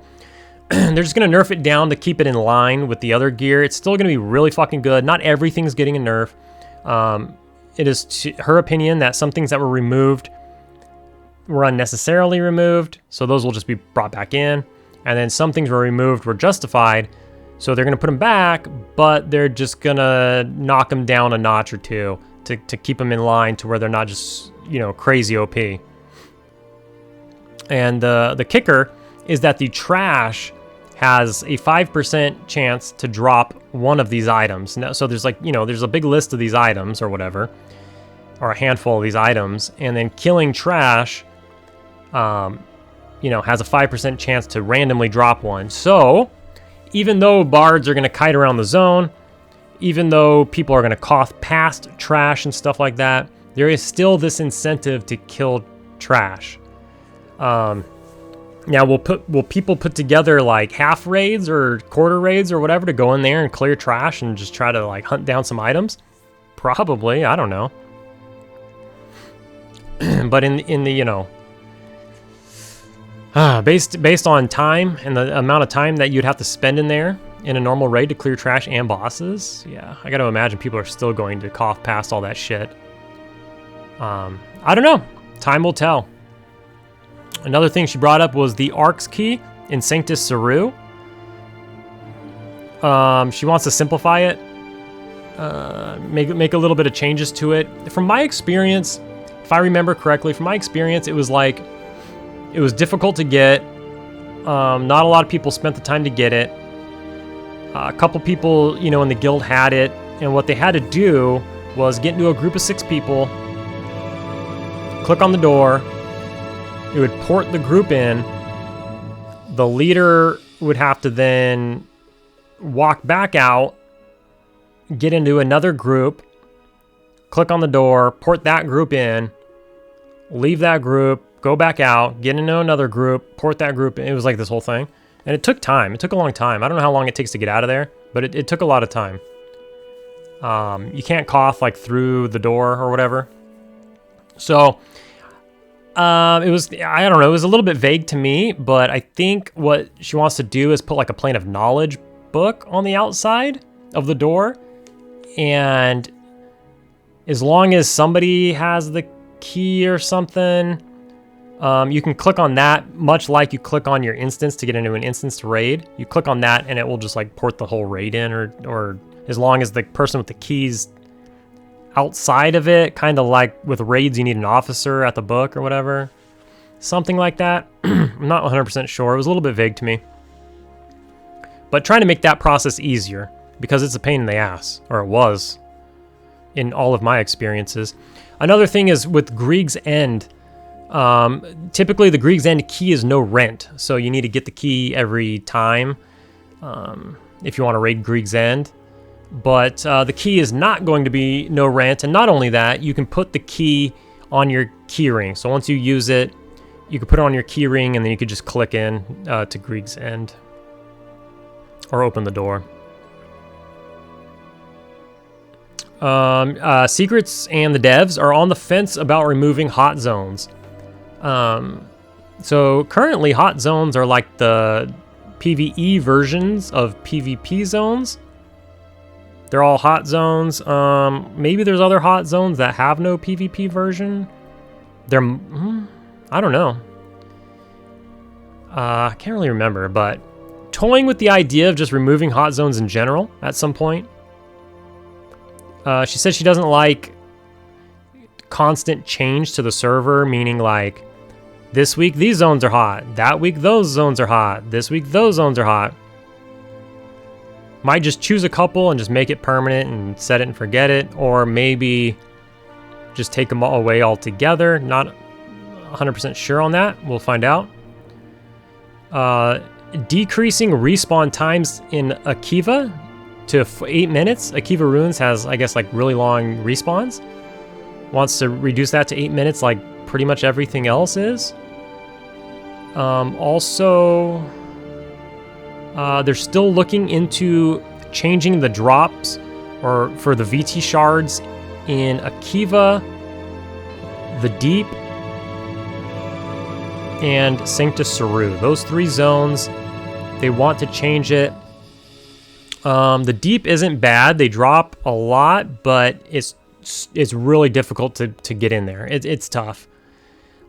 they're just going to nerf it down to keep it in line with the other gear. It's still going to be really fucking good. Not everything's getting a nerf. It is her opinion that some things that were removed were unnecessarily removed, so those will just be brought back in. And then some things were removed were justified, so they're going to put them back, but they're just going to knock them down a notch or two to keep them in line to where they're not just, crazy OP. And the kicker is that the trash has a 5% chance to drop one of these items. Now, so there's like, there's a big list of these items or whatever, or a handful of these items, and then killing trash, has a 5% chance to randomly drop one. So even though bards are going to kite around the zone, even though people are going to cough past trash and stuff like that, there is still this incentive to kill trash. Now, will people put together like half raids or quarter raids or whatever to go in there and clear trash and just try to like hunt down some items? Probably, I don't know. But in the based on time and the amount of time that you'd have to spend in there in a normal raid to clear trash and bosses, yeah, I got to imagine people are still going to cough past all that shit. I don't know. Time will tell. Another thing she brought up was the Ark's Key in Sanctus Saru. She wants to simplify it, make a little bit of changes to it. From my experience, if I remember correctly, it was difficult to get. Not a lot of people spent the time to get it. A couple people, in the guild had it, and what they had to do was get into a group of 6 people, click on the door. It would port the group in. The leader would have to then walk back out, get into another group, click on the door, port that group in, leave that group, go back out, get into another group, port that group in. It was like this whole thing. And it took time. It took a long time. I don't know how long it takes to get out of there, but it took a lot of time. You can't cough like through the door or whatever. So it was, I don't know, it was a little bit vague to me, but I think what she wants to do is put like a plane of knowledge book on the outside of the door. And as long as somebody has the key or something, you can click on that, much like you click on your instance to get into an instance to raid. You click on that and it will just like port the whole raid in, or as long as the person with the keys outside of it, kind of like with raids you need an officer at the book or whatever. Something like that. I'm not 100% sure. It was a little bit vague to me. But trying to make that process easier, because it's a pain in the ass, or it was in all of my experiences. Another thing is with Grieg's End, typically the Grieg's End key is no rent, so you need to get the key every time if you want to raid Grieg's End. But the key is not going to be no rent, and not only that, you can put the key on your keyring. So once you use it, you can put it on your keyring, and then you could just click in to Grieg's End or open the door. Secrets and the devs are on the fence about removing hot zones. So currently hot zones are like the PvE versions of PvP zones. They're all hot zones. Maybe there's other hot zones that have no PvP version. I don't know. I can't really remember, but toying with the idea of just removing hot zones in general at some point. She says she doesn't like constant change to the server, meaning like this week these zones are hot, that week those zones are hot, this week those zones are hot. Might just choose a couple and just make it permanent and set it and forget it, or maybe just take them all away altogether. Not 100% sure on that. We'll find out. Decreasing respawn times in Akiva to 8 minutes. Akiva Ruins has, I guess, like really long respawns. Wants to reduce that to 8 minutes like pretty much everything else is. Also, they're still looking into changing the drops or for the VT shards in Akiva, the Deep, and Sanctus Saru. Those 3 zones, they want to change it. The Deep isn't bad. They drop a lot, but it's really difficult to get in there. It's tough.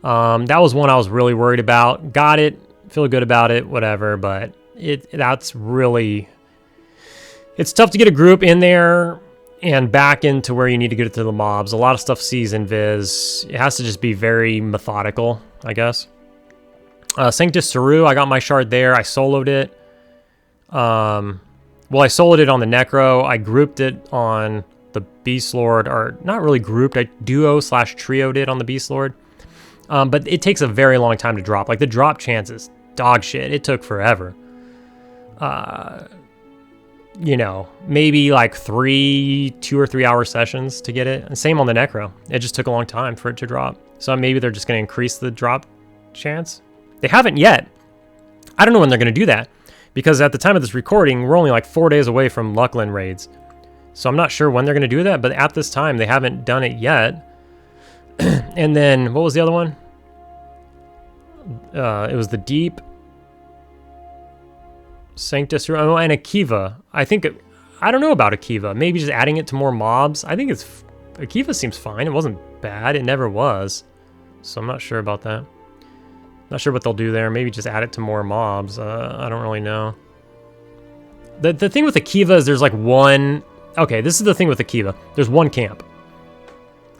That was one I was really worried about. Got it. Feel good about it. Whatever. But that's really... It's tough to get a group in there and back into where you need to get it to the mobs. A lot of stuff sees invis. It has to just be very methodical, I guess. Sanctus Saru, I got my shard there. I soloed it. Well, I soloed it on the Necro. I grouped it on the Beast Lord, or not really grouped. I duo/trioed it on the Beast Lord. But it takes a very long time to drop. Like the drop chance is dog shit. It took forever. You know, maybe like 2 or 3 hour sessions to get it. And same on the Necro. It just took a long time for it to drop. So maybe they're just going to increase the drop chance. They haven't yet. I don't know when they're going to do that, because at the time of this recording, we're only like 4 days away from Luclin raids. So I'm not sure when they're going to do that, but at this time, they haven't done it yet. And then, what was the other one? It was the Deep, Sanctus, and Akiva. I don't know about Akiva. Maybe just adding it to more mobs. I think Akiva seems fine. It wasn't bad. It never was. So I'm not sure about that. Not sure what they'll do there. Maybe just add it to more mobs. I don't really know. The thing with Akiva is there's like one... Okay, this is the thing with Akiva. There's one camp.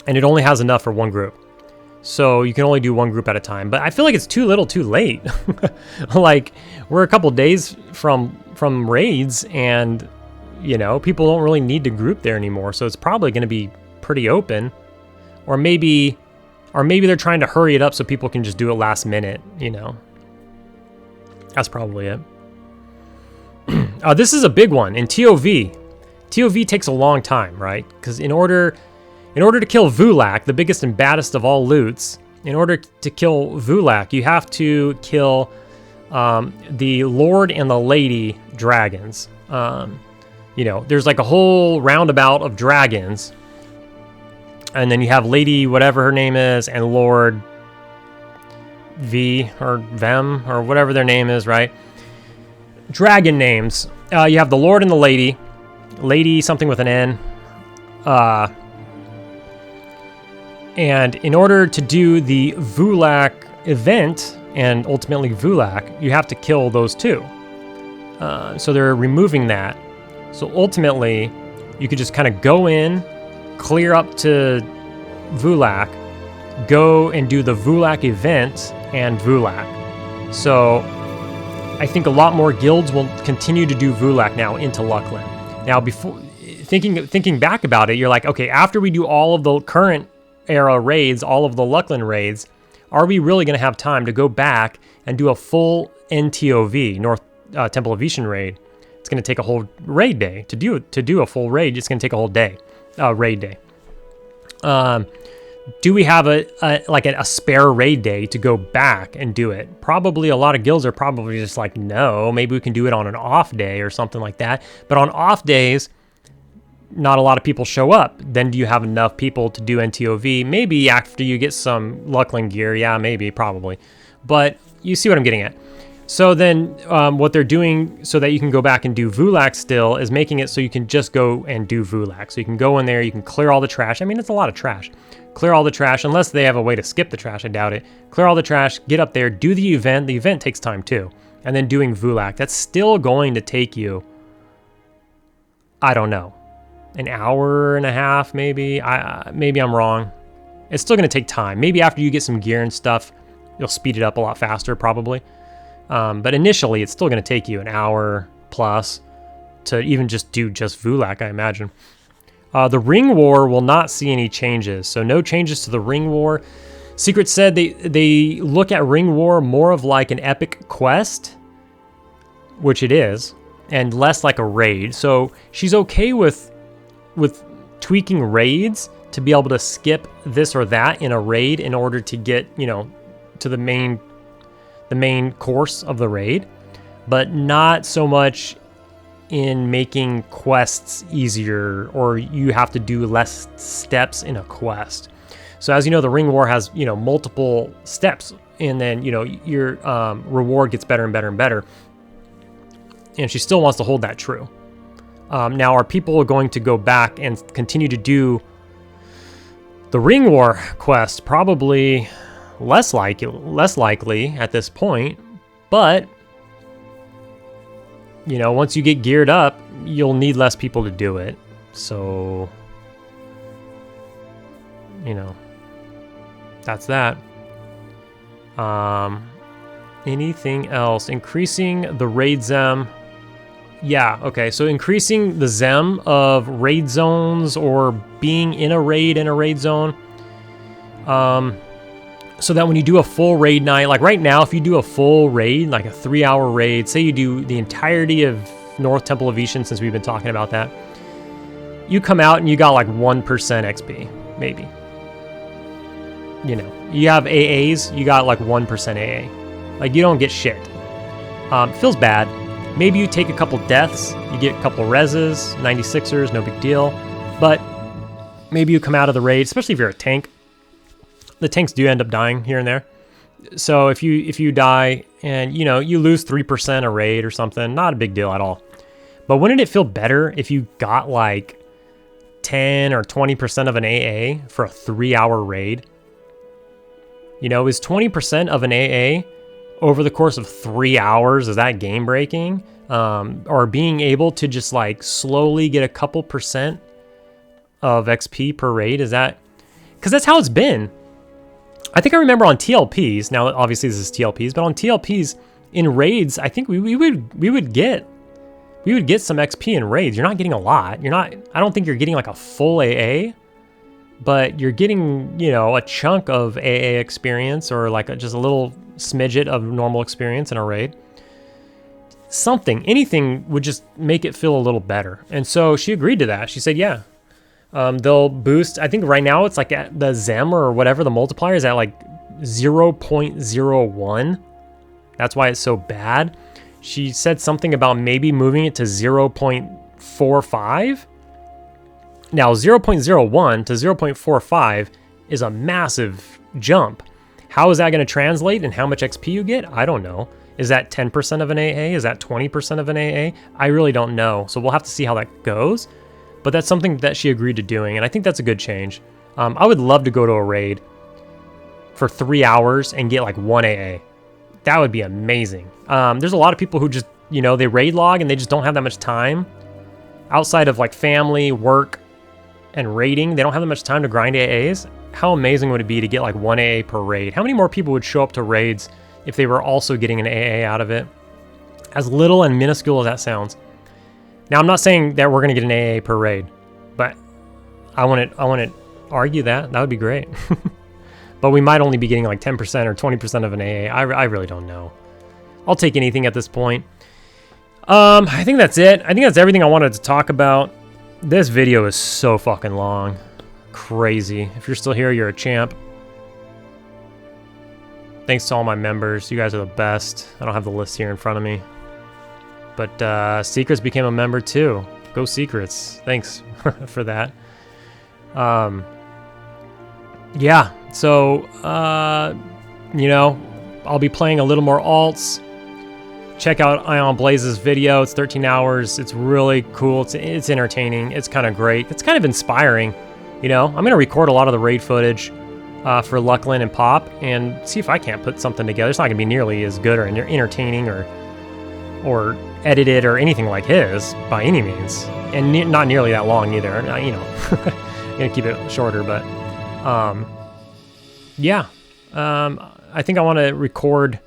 And it only has enough for one group. So you can only do one group at a time. But I feel like it's too little too late. Like, we're a couple days from raids, and, you know, people don't really need to group there anymore. So it's probably going to be pretty open. Or maybe they're trying to hurry it up so people can just do it last minute, you know. That's probably it. This is a big one in TOV. TOV takes a long time, right? Because in order In order to kill Vulak, the biggest and baddest of all loots, in order to kill Vulak, you have to kill the Lord and the Lady dragons. You know, there's like a whole roundabout of dragons. And then you have Lady whatever her name is and Lord V or Vem or whatever their name is, right? Dragon names. You have the Lord and the Lady. Lady something with an N. And in order to do the Vulak event and ultimately Vulak, you have to kill those two. So they're removing that. So ultimately, you could just kind of go in, clear up to Vulak, go and do the Vulak event and Vulak. So I think a lot more guilds will continue to do Vulak now into Luclin. Now, before thinking back about it, you're like, okay, after we do all of the current era raids, all of the Luclin raids, are we really going to have time to go back and do a full NTOV, North Temple of Ishan raid? It's going to take a whole raid day to do a full raid. It's going to take a whole day, raid day. Do we have a spare raid day to go back and do it? Probably a lot of guilds are probably just like, no, maybe we can do it on an off day or something like that. But on off days, not a lot of people show up. Then do you have enough people to do NTOV? Maybe after you get some Luclin gear. Yeah, maybe, probably. But you see what I'm getting at. So then what they're doing so that you can go back and do Vulak still is making it so you can just go and do Vulak. So you can go in there, you can clear all the trash. I mean, it's a lot of trash. Clear all the trash, unless they have a way to skip the trash, I doubt it. Clear all the trash, get up there, do the event. The event takes time too. And then doing Vulak. That's still going to take you, I don't know, an hour and a half maybe. Maybe I'm wrong. It's still going to take time. Maybe after you get some gear and stuff, you'll speed it up a lot faster probably. But initially, it's still going to take you an hour plus to even just do Vulak, I imagine. The Ring War will not see any changes, so no changes to the Ring War. Secret said they look at Ring War more of like an epic quest, which it is, and less like a raid. So she's okay with tweaking raids to be able to skip this or that in a raid in order to get, you know, to the main course of the raid, but not so much in making quests easier or you have to do less steps in a quest. So as you know, the Ring War has, you know, multiple steps, and then, you know, your reward gets better and better and better. And she still wants to hold that true. Now, are people going to go back and continue to do the Ring War quest? Probably less likely at this point, but you know, once you get geared up, you'll need less people to do it. So, you know, that's that. Anything else? Increasing the raid zem. Yeah, okay, so increasing the zem of raid zones or being in a raid zone. So that when you do a full raid night, like right now, if you do a full raid, like a 3-hour raid, say you do the entirety of North Temple of Ishan, since we've been talking about that, you come out and you got like 1% XP, maybe. You know, you have AAs, you got like 1% AA. Like, you don't get shit. Feels bad. Maybe you take a couple deaths, you get a couple reses, 96ers, no big deal. But maybe you come out of the raid, especially if you're a tank. The tanks do end up dying here and there. So if you die and, you know, you lose 3% a raid or something, not a big deal at all. But wouldn't it feel better if you got like 10 or 20% of an AA for a 3-hour raid? You know, is 20% of an AA over the course of 3 hours, is that game breaking? Or being able to just like slowly get a couple percent of XP per raid, is that? Because that's how it's been. I think I remember on TLPs, now obviously this is TLPs, but on TLPs in raids, I think we would get some XP in raids. You're not getting a lot. I don't think you're getting like a full AA, but you're getting, you know, a chunk of AA experience or like just a little smidget of normal experience in a raid. Anything would just make it feel a little better. And so she agreed to that. She said, yeah, They'll boost, I think right now it's like at the Zem or whatever, the multiplier is at like 0.01. That's why it's so bad. She said something about maybe moving it to 0.45. Now 0.01 to 0.45 is a massive jump. How is that going to translate and how much XP you get? I don't know. Is that 10% of an AA? Is that 20% of an AA? I really don't know. So we'll have to see how that goes. But that's something that she agreed to doing, and I think that's a good change. I would love to go to a raid for 3 hours and get like 1 AA. That would be amazing. There's a lot of people who just, you know, they raid log and they just don't have that much time. Outside of like family, work, and raiding, they don't have that much time to grind AAs. How amazing would it be to get like 1 AA per raid? How many more people would show up to raids if they were also getting an AA out of it? As little and minuscule as that sounds. Now, I'm not saying that we're going to get an AA per raid, but I want to argue that. That would be great. But we might only be getting like 10% or 20% of an AA. I really don't know. I'll take anything at this point. I think that's it. I think that's everything I wanted to talk about. This video is so fucking long. Crazy. If you're still here, you're a champ. Thanks to all my members. You guys are the best. I don't have the list here in front of me. But Secrets became a member too. Go Secrets. Thanks for that. Yeah, so, you know, I'll be playing a little more alts. Check out Ion Blaze's video. It's 13 hours. It's really cool. It's entertaining. It's kind of great. It's kind of inspiring. You know, I'm going to record a lot of the raid footage for Luclin and PoP and see if I can't put something together. It's not going to be nearly as good or entertaining or edited or anything like his by any means, and not nearly that long either. You know, I'm gonna keep it shorter, but yeah, I think I want to record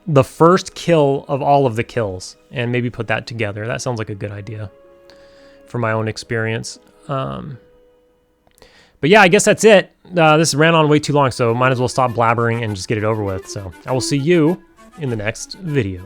the first kill of all of the kills and maybe put that together. That sounds like a good idea for my own experience. But yeah, I guess that's it. This ran on way too long, so might as well stop blabbering and just get it over with. So I will see you in the next video.